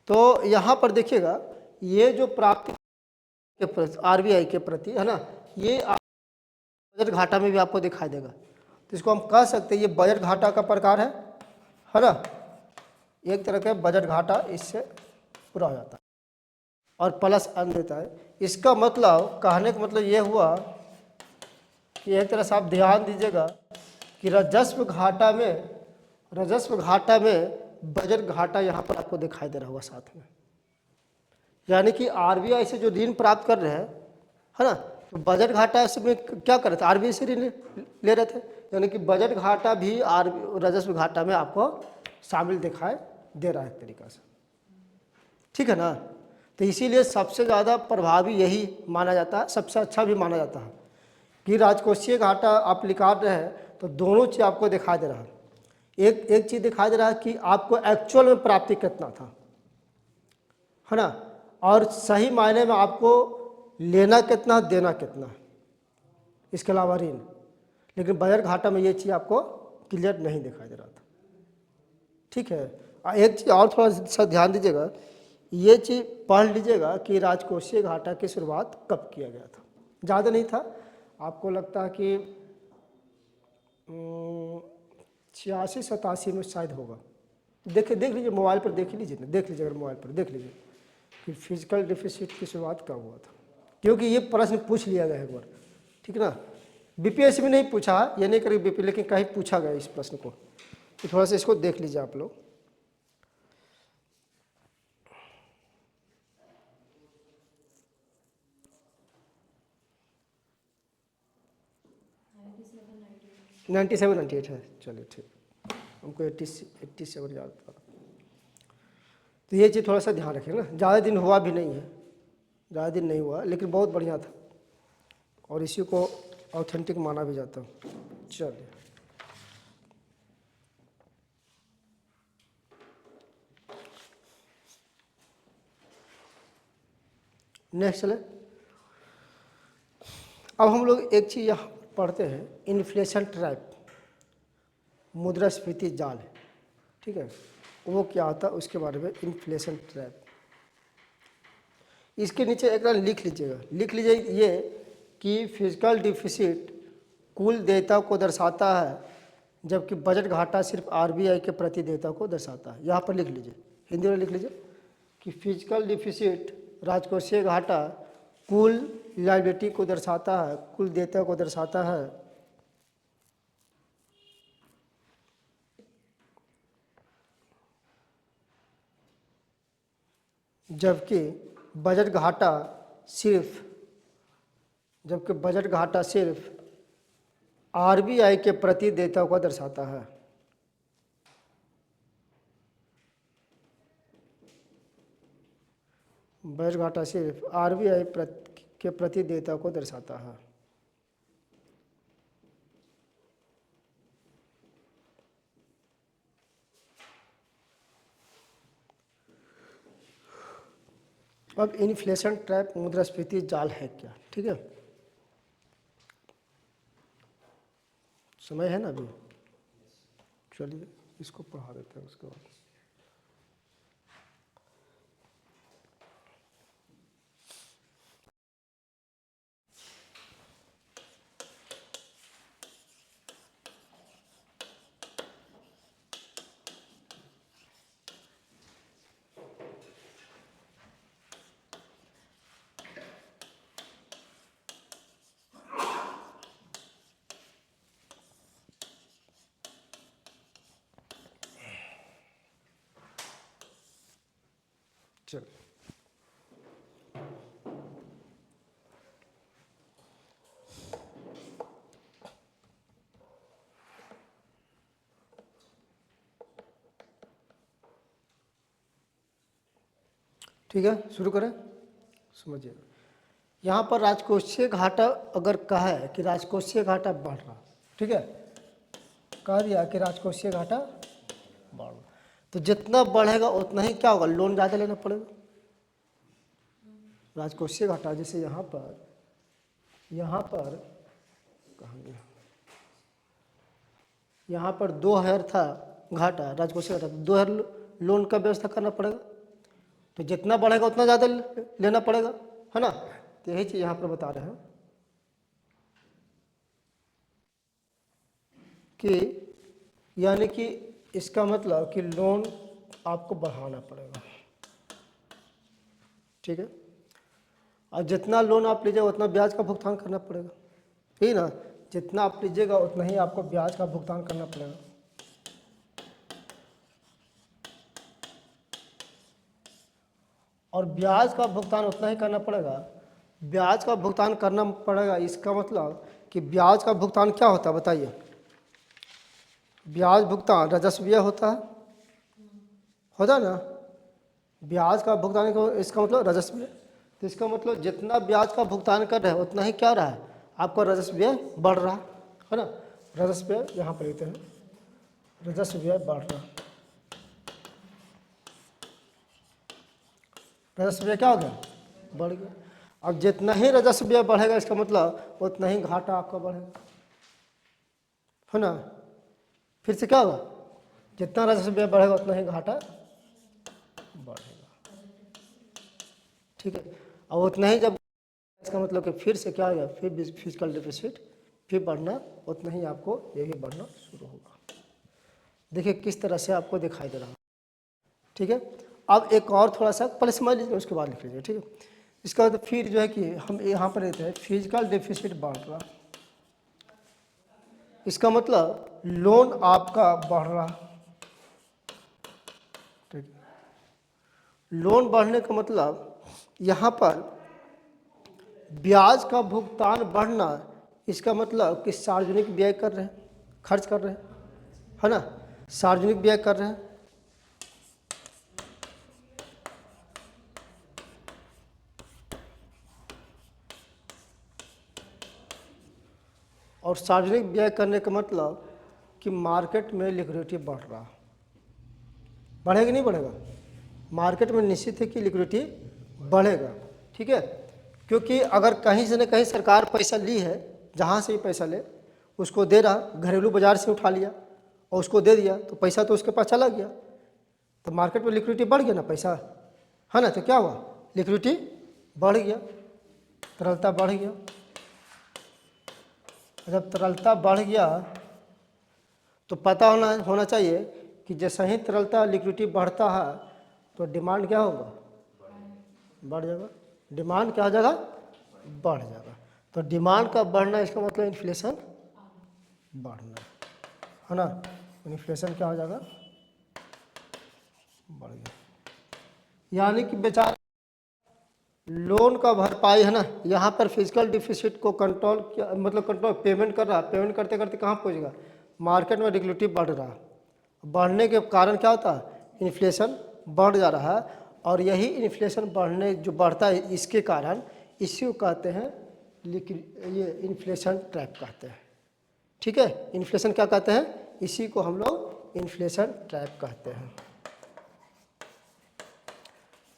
Speaker 1: तो यहाँ पर देखिएगा ये जो प्राप्ति के प्रति आरबीआई के प्रति, है ना, ये बजट घाटा में भी आपको दिखाई देगा। तो इसको हम कह सकते हैं ये बजट घाटा का प्रकार है ना, एक तरह का बजट घाटा इससे पूरा हो जाता है और प्लस अन देता है। इसका मतलब कहने का मतलब ये हुआ कि एक तरह से आप ध्यान दीजिएगा कि राजस्व घाटा में बजट घाटा यहाँ पर आपको दिखाई दे रहा होगा साथ में। यानी कि आरबीआई से जो ऋण प्राप्त कर रहे हैं, है ना, तो बजट घाटा में क्या कर रहे थे, आरबीआई से ऋण ले रहे थे, यानी कि बजट घाटा भी राजस्व घाटा में आपको शामिल दिखाई दे रहा है एक तरीक़ा से, ठीक है ना। तो इसीलिए सबसे ज़्यादा प्रभावी यही माना जाता है, सबसे अच्छा भी माना जाता है कि राजकोषीय घाटा आप निकाल रहे हैं तो दोनों चीज़ आपको दिखाई दे रहा है। एक चीज़ दिखाई दे रहा है कि आपको एक्चुअल में प्राप्ति कितना था, है ना, और सही मायने में आपको लेना कितना, देना कितना, इसके अलावा ऋण। लेकिन बजट घाटा में ये चीज़ आपको क्लियर नहीं दिखाई दे रहा था, ठीक है। एक चीज़ और थोड़ा सा ध्यान दीजिएगा, ये चीज़ पढ़ लीजिएगा कि राजकोषीय घाटा की शुरुआत कब किया गया था। ज़्यादा नहीं था, आपको लगता है कि 86-87 में शायद होगा। देख लीजिए मोबाइल पर, देख लीजिए ना, देख लीजिए, अगर मोबाइल पर देख लीजिए कि फिजिकल डिफिसिट की शुरुआत कब हुआ था, क्योंकि ये प्रश्न पूछ लिया गया है एक बार, ठीक है ना। बीपीएससी में नहीं पूछा, ये नहीं करेगी बीपी, लेकिन कहीं पूछा गया इस प्रश्न को, तो थोड़ा सा इसको देख लीजिए आप लोग। $97-98 है, चलिए ठीक, हमको 87 याद था। तो ये चीज़ थोड़ा सा ध्यान रखें ना, ज़्यादा दिन हुआ भी नहीं है, ज़्यादा दिन नहीं हुआ, लेकिन बहुत बढ़िया था और इसी को ऑथेंटिक माना भी जाता है। चलिए नेक्स्ट चले। अब हम लोग एक चीज़ यहाँ पढ़ते हैं, इन्फ्लेशन ट्रैप, मुद्रास्फीति जाल, ठीक है, वो क्या होता है उसके बारे में, इन्फ्लेशन ट्रैप। इसके नीचे एक लाइन लिख लीजिएगा, लिख लीजिए ये कि फिजिकल डिफिसिट कुल देयता को दर्शाता है, जबकि बजट घाटा सिर्फ आरबीआई के प्रति देयता को दर्शाता है। यहाँ पर लिख लीजिए, हिंदी में लिख लीजिए कि फिजिकल डिफिसिट राजकोषीय घाटा कुल लायबिलिटी को दर्शाता है, कुल देयता को दर्शाता है, जबकि बजट घाटा सिर्फ आरबीआई के प्रति देयता को दर्शाता है। बजट घाटा सिर्फ आरबीआई के प्रति देयता को दर्शाता है। अब इन्फ्लेशन ट्रैप, मुद्रास्फीति जाल है क्या, ठीक है, समय है ना अभी, चलिए इसको पढ़ा देते हैं उसके बाद। चल ठीक है, शुरू करें। समझिए, यहाँ पर राजकोषीय घाटा अगर कहा है कि राजकोषीय घाटा बढ़ रहा, ठीक है, कह दिया कि राजकोषीय घाटा बढ़ रहा, तो जितना बढ़ेगा उतना ही क्या होगा, लोन ज़्यादा लेना पड़ेगा। राजकोषीय घाटा जैसे यहाँ पर कहाँ गया, यहाँ पर 2000 था घाटा, राजकोषीय घाटा, 2000 लोन का व्यवस्था करना पड़ेगा, तो जितना बढ़ेगा उतना ज़्यादा लेना पड़ेगा, है ना। तो यही चीज़ यहाँ पर बता रहे हैं कि यानी कि इसका मतलब कि लोन आपको बढ़ाना पड़ेगा, ठीक है, और जितना लोन आप लीजिएगा उतना ब्याज का भुगतान करना पड़ेगा, ठीक ना, जितना आप लीजिएगा उतना ही आपको ब्याज का भुगतान करना पड़ेगा। और ब्याज का भुगतान उतना ही करना पड़ेगा, ब्याज का भुगतान करना पड़ेगा, इसका मतलब कि ब्याज का भुगतान क्या होता है बताइए, ब्याज भुगतान राजस्वीय होता है ना, ब्याज का भुगतान इसका मतलब राजस्वीय, तो इसका मतलब जितना ब्याज का भुगतान कर रहे हैं उतना ही क्या रहा है, आपका राजस्वीय बढ़ रहा है ना। राजस्वीय यहाँ पर लेते हैं, राजस्वीय बढ़ रहा, राजस्व क्या हो गया, बढ़ गया। अब जितना ही राजस्व बढ़ेगा इसका मतलब उतना ही घाटा आपका बढ़ेगा, है ना। फिर से क्या होगा, जितना राजस्व बढ़ेगा उतना ही घाटा बढ़ेगा, ठीक है। और उतना ही जब, इसका मतलब कि फिर से क्या होगा, फिर फिजिकल डिफिसिट फिर बढ़ना, उतना ही आपको ये भी बढ़ना शुरू होगा। देखिए किस तरह से आपको दिखाई दे रहा है, ठीक है। अब एक और थोड़ा सा पहले समझ लीजिए, उसके बाद लिख लीजिए, ठीक है। इसका बाद फिर जो है कि हम यहाँ पर लेते हैं फिजिकल डेफिसिट बढ़ रहा, इसका मतलब लोन आपका बढ़ रहा, ठीक है। लोन बढ़ने का मतलब यहाँ पर ब्याज का भुगतान बढ़ना, इसका मतलब कि सार्वजनिक व्यय कर रहे हैं, खर्च कर रहे हैं, है ना, सार्वजनिक व्यय कर रहे हैं, सार्वजनिक व्यय करने का मतलब कि मार्केट में लिक्विडिटी बढ़ रहा, बढ़ेगा कि नहीं बढ़ेगा? मार्केट में निश्चित है कि लिक्विडिटी बढ़ेगा, ठीक है। क्योंकि अगर कहीं से न कहीं सरकार पैसा ली है, जहाँ से भी पैसा ले उसको दे रहा, घरेलू बाजार से उठा लिया और उसको दे दिया, तो पैसा तो उसके पास चला गया, तो मार्केट में लिक्विडिटी बढ़ गया ना, पैसा है ना, तो क्या हुआ, लिक्विडिटी बढ़ गया, तरलता बढ़ गया। जब तरलता बढ़ गया तो पता होना चाहिए कि जैसे ही तरलता लिक्विडिटी बढ़ता है तो डिमांड क्या होगा, बढ़ जाएगा। डिमांड क्या हो जाएगा, बढ़ जाएगा। तो डिमांड का बढ़ना इसका मतलब इन्फ्लेशन बढ़ना, है ना। इन्फ्लेशन क्या हो जाएगा, बढ़ गया। यानी कि बेचारा लोन का भरपाई, है ना, यहाँ पर फिजिकल डिफिसिट को कंट्रोल किया, मतलब कंट्रोल पेमेंट कर रहा, पेमेंट करते करते कहाँ पहुँचेगा, मार्केट में लिक्विडिटी बढ़ रहा, बढ़ने के कारण क्या होता है, इन्फ्लेशन बढ़ जा रहा है। और यही इन्फ्लेशन बढ़ने जो बढ़ता है इसके कारण इसी को कहते हैं ये इन्फ्लेशन ट्रैप कहते हैं, ठीक है। इन्फ्लेशन क्या कहते हैं, इसी को हम लोग इन्फ्लेशन ट्रैप कहते हैं।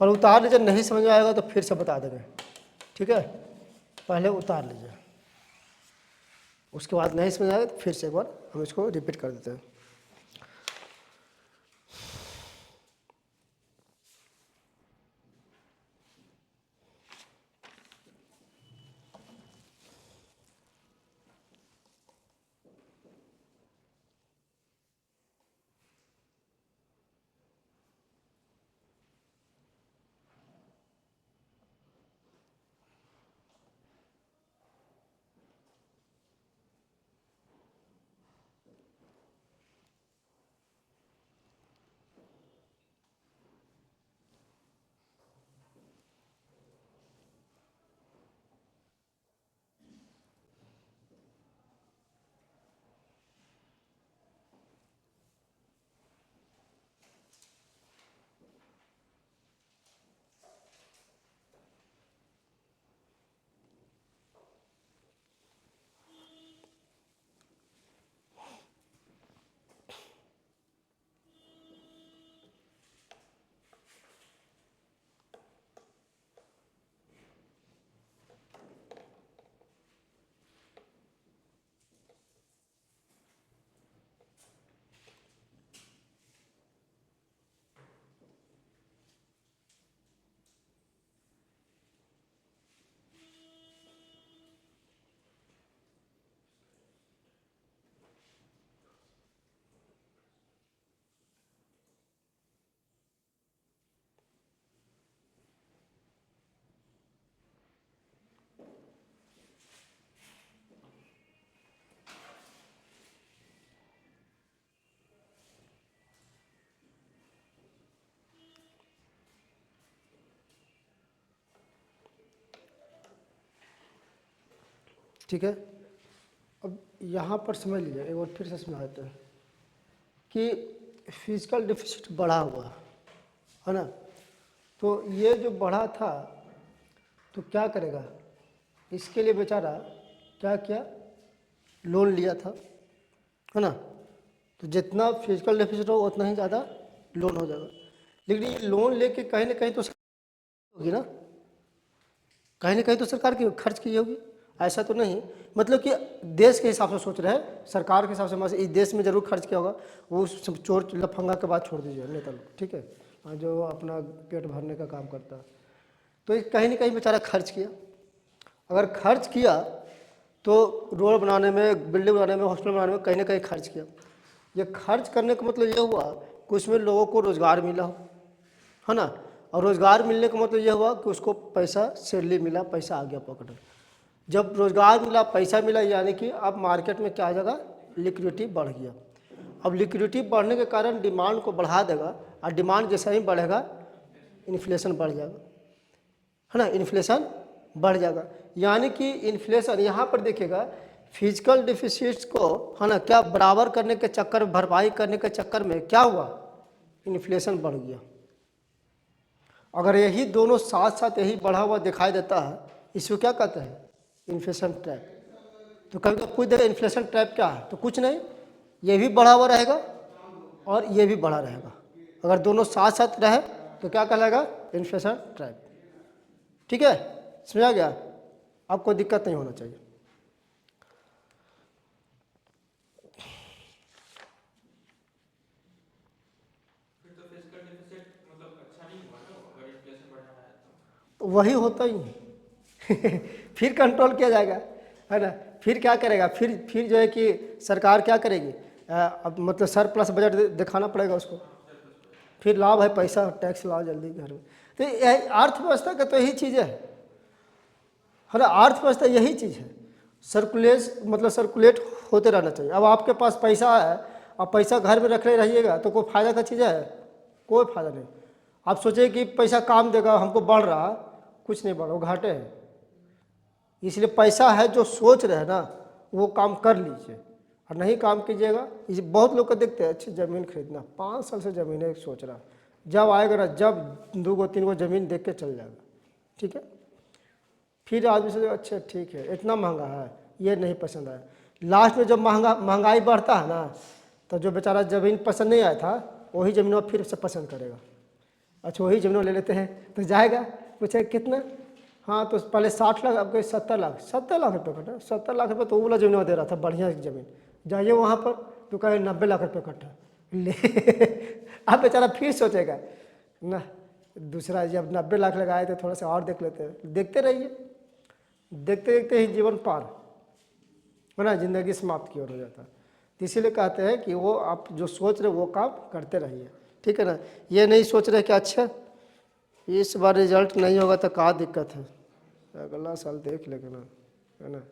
Speaker 1: पर उतार लीजिए, नहीं समझ में आएगा तो फिर से बता देंगे, ठीक है। पहले उतार लीजिए, उसके बाद नहीं समझ आएगा तो फिर से एक बार हम इसको रिपीट कर देते हैं। ठीक है। अब यहाँ पर समझ लीजिए, एक बार फिर से समझा देते हैं कि फिजिकल डिफिसिट बढ़ा हुआ है ना, तो ये जो बढ़ा था तो क्या करेगा, इसके लिए बेचारा क्या किया, लोन लिया था, है ना। तो जितना फिजिकल डिफिसिट हो उतना ही ज़्यादा लोन हो जाएगा। लेकिन ये लोन लेके कहीं ना कहीं तो होगी ना, कहीं ना कहीं तो सरकार की खर्च की होगी, ऐसा तो नहीं मतलब कि देश के हिसाब से सोच रहे हैं, सरकार के हिसाब से मतलब इस देश में जरूर खर्च किया होगा, वो सब चोर लफंगा के बाद छोड़ दीजिए नेता लोग, ठीक है, जो अपना पेट भरने का काम करता है। तो ये कहीं ना कहीं बेचारा खर्च किया, अगर खर्च किया तो रोड बनाने में, बिल्डिंग बनाने में, हॉस्पिटल बनाने में कहीं ना कहीं खर्च किया। ये खर्च करने का मतलब ये हुआ कि उसमें लोगों को रोज़गार मिला हो, है ना, और रोज़गार मिलने का मतलब ये हुआ कि उसको पैसा सैलरी मिला, पैसा आ गया पॉकेट में। जब रोज़गार मिला, पैसा मिला, यानी कि अब मार्केट में क्या आ जाएगा, लिक्विडिटी बढ़ गया। अब लिक्विडिटी बढ़ने के कारण डिमांड को बढ़ा देगा, और डिमांड जैसा ही बढ़ेगा इन्फ्लेशन बढ़ जाएगा, है ना, इन्फ्लेशन बढ़ जाएगा। यानी कि इन्फ्लेशन यहाँ पर देखिएगा, फिजिकल डिफिसिट्स को, है ना, क्या बराबर करने के चक्कर, भरपाई करने के चक्कर में क्या हुआ, इन्फ्लेशन बढ़ गया। अगर यही दोनों साथ साथ यही बढ़ा हुआ दिखाई देता है, इसको क्या कहते हैं, इन्फ्लेशन ट्रैप, तो कभी कभी पूछ देगा इन्फ्लेशन ट्रैप क्या है, तो कुछ नहीं, ये भी बढ़ा हुआ रहेगा और ये भी बढ़ा रहेगा। अगर दोनों साथ साथ रहे तो क्या कहलाएगा, इन्फ्लेशन ट्रैप। ठीक है, समझा गया? अब कोई दिक्कत नहीं होना चाहिए।
Speaker 3: फिर तो फिजिकल डेफिसिट मतलब अच्छा नहीं हुआ ना, अगर इन्फ्लेशन बढ़ रहा है तो।
Speaker 1: तो वही होता ही है। फिर कंट्रोल किया जाएगा, है ना? फिर क्या करेगा, फिर जो है कि सरकार क्या करेगी, अब मतलब सरप्लस बजट दिखाना पड़ेगा उसको। फिर लाभ है, पैसा टैक्स लाओ जल्दी घर में। तो अर्थव्यवस्था का तो यही चीज़ है ना? अर्थव्यवस्था यही चीज़ है, सर्कुलेट होते रहना चाहिए। अब आपके पास पैसा है, अब पैसा घर में रखे रहिएगा तो कोई फायदा का चीज़ है? कोई फायदा नहीं। आप सोचिए कि पैसा काम देगा, हमको बढ़ रहा, कुछ नहीं बढ़ रहा, वो घाटे है। इसलिए पैसा है, जो सोच रहे हैं ना वो काम कर लीजिए, और नहीं काम कीजिएगा। इसे बहुत लोग को देखते हैं, अच्छी ज़मीन खरीदना, 5 साल से ज़मीन है सोच रहा, जब आएगा ना, जब 2 गो 3 गो ज़मीन देख के चल जाएगा। ठीक है, फिर आदमी सोचेगा अच्छा ठीक है, इतना महंगा है, ये नहीं पसंद आया। लास्ट में जब महंगाई बढ़ता है ना, तो जो बेचारा ज़मीन पसंद नहीं आया था, वही ज़मीन फिर से पसंद करेगा। अच्छा, वही ज़मीन ले लेते हैं, तो जाएगा पूछेगा कितना, हाँ तो पहले 60 लाख, अब 70 लाख, 70 लाख रुपये कट्ठा, 70 लाख रुपये तो वो वाला ज़मीन दे रहा था, बढ़िया ज़मीन। जाइए वहाँ पर तो कहे 90 लाख रुपये कट्ठा ले। अब बेचारा फिर सोचेगा ना, दूसरा जब 90 लाख लगाए तो थोड़ा सा और देख लेते हैं। देखते रहिए, देखते देखते ही जीवन पार, है ना, जिंदगी समाप्त की ओर हो जाता है। तो इसीलिए कहते हैं कि वो आप जो सोच रहे वो काम करते रहिए। ठीक है ना, ये नहीं सोच रहे कि अच्छा इस बार रिजल्ट नहीं होगा तो क्या दिक्कत है, अगला साल देख लेंगे ना, है ना,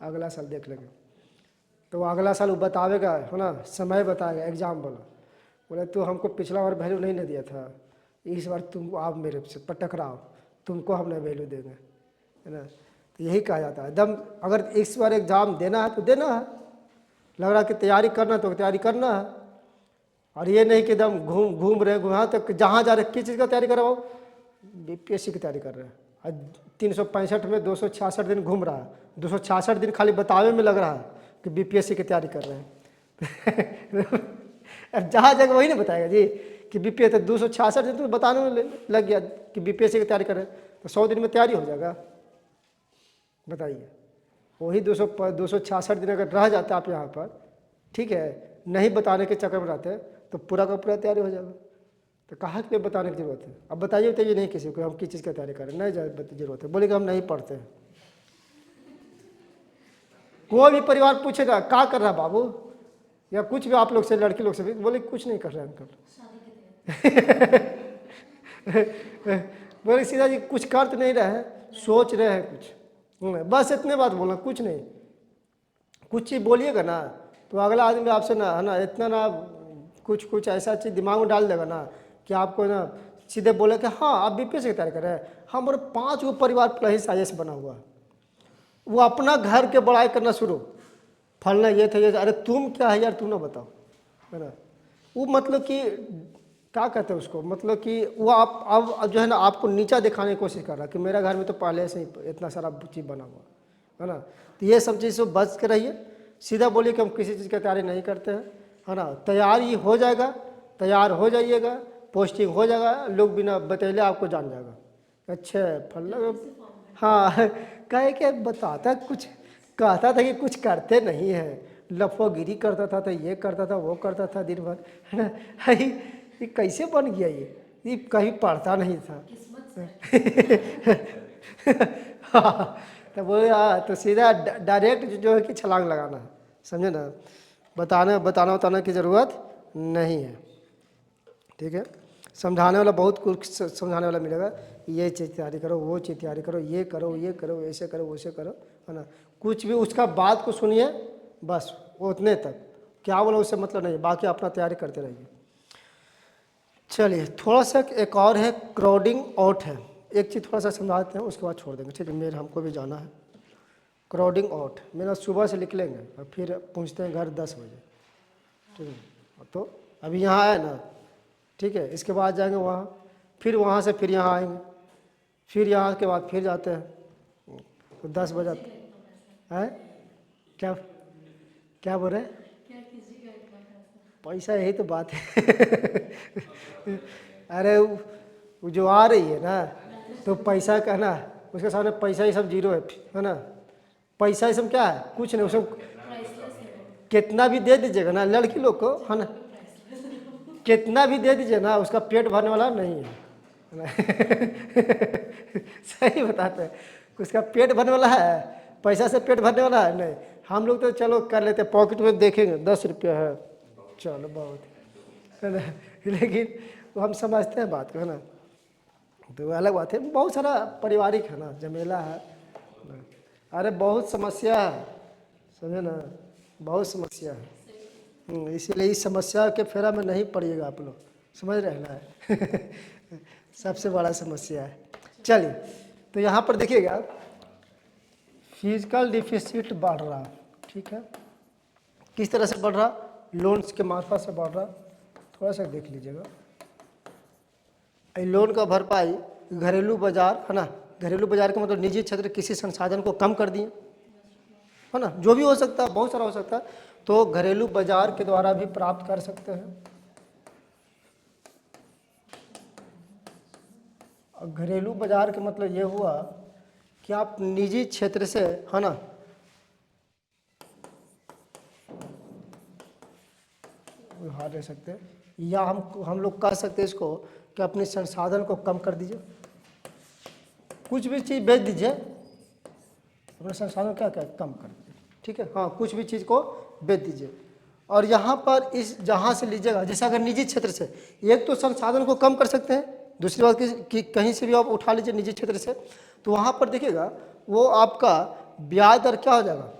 Speaker 1: अगला साल देख लेंगे। तो वो अगला साल वो बतावेगा, है ना, समय बताएगा, एग्जाम वाला बोले तो हमको पिछला बार वैल्यू नहीं दिया था, इस बार तुम आप मेरे से टकराओ, तुमको हम नहीं वैल्यू देंगे, है ना। तो यही कहा जाता है, एकदम अगर इस बार एग्ज़ाम देना है तो देना है, लग रहा कि तैयारी करना तो तैयारी करना है, और ये नहीं कि एकदम घूम रहे वहाँ तक, जहाँ जा रहे किस चीज़ का तैयारी कर रहा हो, बीपीएससी की तैयारी कर रहे हैं, और 365 में 266 दिन घूम रहा है, 266 दिन खाली बतावे में लग रहा है कि बीपीएससी की तैयारी कर रहे हैं। अब जहाँ जगह वही नहीं बताएगा जी कि बीपीएससी, 266 दिन तो बताने में लग गया कि बीपीएससी की तैयारी कर रहे हैं, तो 100 दिन में तैयारी हो जाएगा, बताइए। वही 266 दिन अगर रह जाता आप यहाँ पर, ठीक है, नहीं बताने के चक्कर में रहते तो पूरा का पूरा तैयारी हो जाएगा। तो कहाँ के बताने की जरूरत है? अब बताइए तो ये नहीं किसी को हम किस चीज़ की तैयारी करें, नहीं जरूरत है, बोले कि हम नहीं पढ़ते हैं। कोई भी परिवार पूछेगा क्या कर रहा बाबू, या कुछ भी आप लोग से, लड़की लोग से भी, बोले कुछ नहीं कर रहे अंकल। बोले सीधा जी कुछ कर तो नहीं रहे हैं, सोच रहे हैं कुछ, बस इतने बात बोलना, कुछ नहीं। कुछ चीज़ बोलिएगा ना तो अगला आदमी आपसे ना, है ना, इतना ना कुछ ऐसा चीज़ दिमाग में डाल देगा ना कि आपको ना सीधे बोले कि हाँ आप बीपीएससी की तैयारी कर रहे हैं, हमारे 5 गो परिवार प्लस IAS बना हुआ है, वो अपना घर के बड़ाई करना शुरू, फलना ये था ये, अरे तुम क्या है यार, तुम ना बताओ, है ना। वो मतलब कि क्या कहते हैं उसको, मतलब कि वो आप अब जो है ना आपको नीचा दिखाने की कोशिश कर रहा है कि मेरा घर में तो पहले से ही इतना सारा चीज़ बना हुआ है ना। तो ये सब चीज़ से बच के रहिए, सीधा बोलिए कि हम किसी चीज़ की तैयारी नहीं करते हैं, है ना। तैयारी हो जाएगा, तैयार हो जाइएगा, पोस्टिंग हो जाएगा, लोग बिना बतैले आपको जान जाएगा, अच्छा फल, हाँ कहे कि बताता कुछ, कहता था कि कुछ करते नहीं है, लफोगिरी करता था, तो ये करता था वो करता था दिन भर, है ना। ये कैसे बन गया ये कहीं पढ़ता नहीं था। हाँ, तो वो तो सीधा डायरेक्ट जो है कि छलांग लगाना है, समझे ना, बताना की ज़रूरत नहीं है। ठीक है, समझाने वाला बहुत कुछ समझाने वाला मिलेगा, ये चीज़ तैयारी करो, वो चीज़ तैयारी करो, ये करो, ऐसे करो, वैसे करो, है ना। कुछ भी उसका बात को सुनिए, बस वो उतने तक, क्या बोला उससे मतलब नहीं, बाकी अपना तैयारी करते रहिए। चलिए थोड़ा सा एक और है, क्राउडिंग आउट है, एक चीज़ थोड़ा सा समझाते हैं, उसके बाद छोड़ देंगे, ठीक है, मेरे हमको भी जाना है। क्राउडिंग आउट मेरा सुबह से निकलेंगे और फिर पहुंचते हैं घर 10 बजे, ठीक है। तो अभी यहाँ आए ना, ठीक है, इसके बाद जाएंगे वहाँ, फिर वहाँ से फिर यहाँ आएंगे, फिर यहाँ के बाद फिर जाते हैं, तो 10 बजे है क्या क्या बोल रहे हैं?
Speaker 4: क्या कीजिएगा इतना पैसा?
Speaker 1: पैसा, यही तो बात है। अरे वो जो आ रही है ना, तो पैसा का ना, उसके सामने पैसा ही सब जीरो है ना। पैसा ही सब क्या है, कुछ नहीं। उसको
Speaker 4: प्राइसलेस है वो।
Speaker 1: कितना भी दे दीजिएगा ना लड़की लोग को, है ना, कितना भी दे दीजिए ना, उसका पेट भरने वाला नहीं है ना। सही बताते हैं, उसका पेट भरने वाला है, पैसा से पेट भरने वाला है नहीं। हम लोग तो चलो कर लेते, पॉकेट में देखेंगे 10 रुपया है, चलो बहुत है ना, लेकिन वो हम समझते हैं बात को, है ना। तो अलग बात है, बहुत सारा पारिवारिक है ना, झमेला है ना। अरे बहुत समस्या है, समझे ना, बहुत समस्या है। इसीलिए इस समस्या के फेरा में नहीं पड़िएगा आप लोग, समझ रहे हैं ना। सबसे बड़ा समस्या है। चलिए, तो यहाँ पर देखिएगा फिजिकल डिफिसिट बढ़ रहा, ठीक है। किस तरह से बढ़ रहा? लोन्स के मार्फत से बढ़ रहा। थोड़ा सा देख लीजिएगा, लोन का भरपाई घरेलू बाजार, है ना, घरेलू बाजार का मतलब निजी क्षेत्र किसी संसाधन को कम कर दिए, है ना, जो भी हो सकता है, बहुत सारा हो सकता है, तो घरेलू बाजार के द्वारा भी प्राप्त कर सकते हैं। और घरेलू बाजार का मतलब ये हुआ कि आप निजी क्षेत्र से, है ना, उधार ले सकते हैं, या हम लोग कह सकते हैं इसको कि अपने संसाधन को कम कर दीजिए। कुछ भी चीज़ बेच दीजिए, अपने संसाधन क्या क्या कम कर दीजिए, ठीक है। हाँ, कुछ भी चीज़ को बेच दीजिए। और यहाँ पर इस जहाँ से लीजिएगा, जैसे अगर निजी क्षेत्र से, एक तो संसाधन को कम कर सकते हैं, दूसरी बात कि कहीं से भी आप उठा लीजिए निजी क्षेत्र से, तो वहाँ पर देखिएगा वो आपका ब्याज दर क्या हो जाएगा,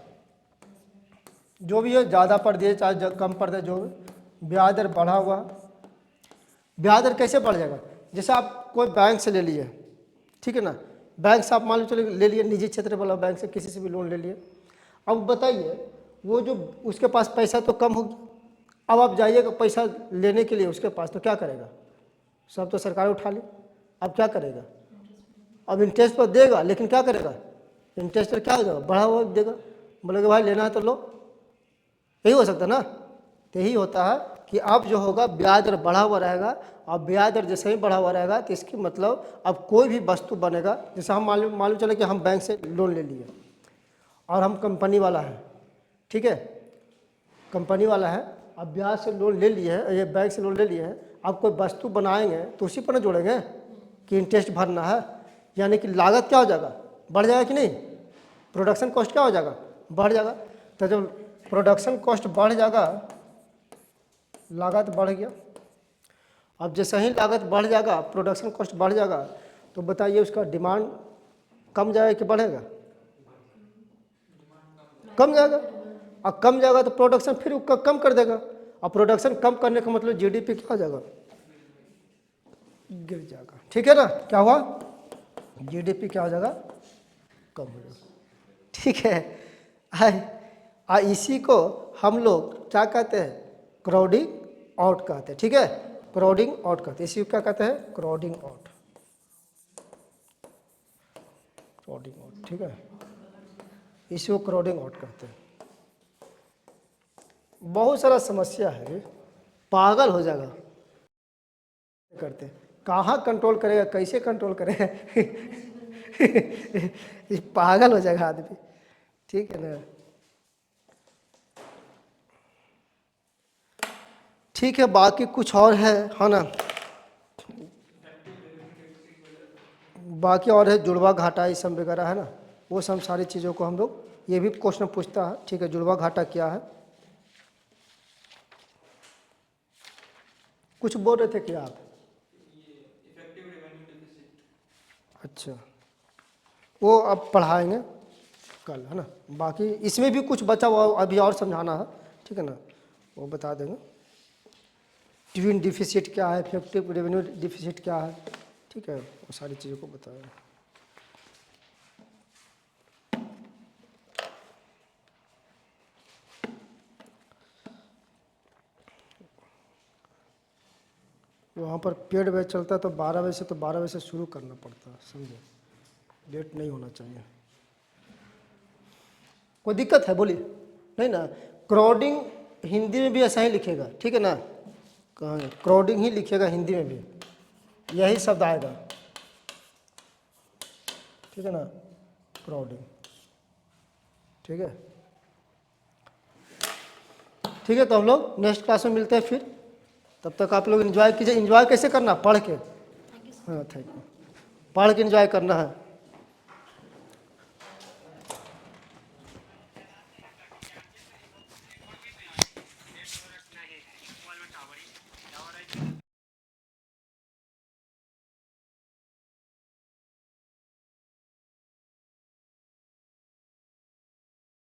Speaker 1: जो भी है ज़्यादा पड़ दिए चाहे कम पड़ दे, जो भी ब्याज दर बढ़ा हुआ। ब्याज दर कैसे बढ़ जाएगा? जैसे आप कोई बैंक से ले लिए, ठीक है ना, बैंक से आप मान लो चले ले लिए, निजी क्षेत्र वाला बैंक से किसी से भी लोन ले लिए। अब बताइए, वो जो उसके पास पैसा तो कम हो गया, अब आप जाइएगा पैसा लेने के लिए उसके पास, तो क्या करेगा? सब तो सरकार उठा ली, अब क्या करेगा? अब इंटरेस्ट पर देगा, लेकिन क्या करेगा? इंटरेस्ट पर क्या हो जाएगा? बढ़ा हुआ देगा, बोलेगा भाई लेना है तो लो। यही हो सकता है ना। तो यही होता है कि अब जो होगा ब्याज दर बढ़ा हुआ रहेगा, और ब्याज दर जैसे ही बढ़ा हुआ रहेगा तो इसकी मतलब अब कोई भी वस्तु बनेगा, जैसे हम मालूम चले कि हम बैंक से लोन ले लिए और हम कंपनी वाला है, ठीक है, कंपनी वाला है, अब ब्याज से लोन ले लिए है, ये बैंक से लोन ले लिए हैं, अब कोई वस्तु बनाएंगे तो उसी पर न जोड़ेंगे कि इंटरेस्ट भरना है, यानी कि लागत क्या हो जाएगा? बढ़ जाएगा कि नहीं? प्रोडक्शन कॉस्ट क्या हो जाएगा? बढ़ जाएगा। तो जब प्रोडक्शन कॉस्ट बढ़ जाएगा, लागत बढ़ गया। अब जैसे ही लागत बढ़ जाएगा, प्रोडक्शन कॉस्ट बढ़ जाएगा, तो बताइए उसका डिमांड कम जाएगा कि बढ़ेगा? कम जाएगा। और कम जाएगा तो प्रोडक्शन फिर कम कर देगा, और प्रोडक्शन कम करने का मतलब जीडीपी क्या हो जाएगा? गिर जाएगा, ठीक है ना। क्या हुआ? जीडीपी क्या हो जाएगा? कम हो जाएगा, ठीक है। इसी को हम लोग क्या कहते हैं? क्राउडिंग आउट कहते हैं, ठीक है, क्राउडिंग आउट कहते हैं। इसी को क्या कहते हैं? क्राउडिंग आउट, क्राउडिंग आउट, ठीक है, इसी को क्राउडिंग आउट कहते हैं। बहुत सारा समस्या है, पागल हो जाएगा करते, कहाँ कंट्रोल करेगा, कैसे कंट्रोल करेगा। पागल हो जाएगा आदमी, ठीक है ना। ठीक है, बाकी कुछ और है ना, बाकी और है जुड़वा घाटा ये सब वगैरह है ना, वो सब सारी चीज़ों को हम लोग, ये भी क्वेश्चन पूछता है, ठीक है, जुड़वा घाटा क्या है? कुछ बोल रहे थे क्या आप?
Speaker 3: Effective revenue deficit.
Speaker 1: अच्छा, वो अब पढ़ाएंगे कल, है ना। बाकी इसमें भी कुछ बचा हुआ अभी और समझाना है, ठीक है ना, वो बता देंगे। ट्विन डिफिसिट क्या है, इफेक्टिव रेवेन्यू डिफिसिट क्या है, ठीक है, वो सारी चीज़ों को बताएंगे। वहाँ पर पेड बैच चलता है तो 12 बजे से, तो 12 बजे से शुरू करना पड़ता है, समझे, लेट नहीं होना चाहिए। कोई दिक्कत है बोलिए। नहीं ना, क्राउडिंग हिंदी में भी ऐसा ही लिखेगा, ठीक है ना, कहाँ है, क्राउडिंग ही लिखेगा हिंदी में भी, यही शब्द आएगा, ठीक है ना, क्राउडिंग, ठीक है। ठीक है, तो हम लोग नेक्स्ट क्लास में मिलते हैं फिर, तब तक आप लोग एंजॉय कीजिए। एंजॉय कैसे करना, पढ़ के, हाँ थैंक यू, पढ़ के एंजॉय करना है।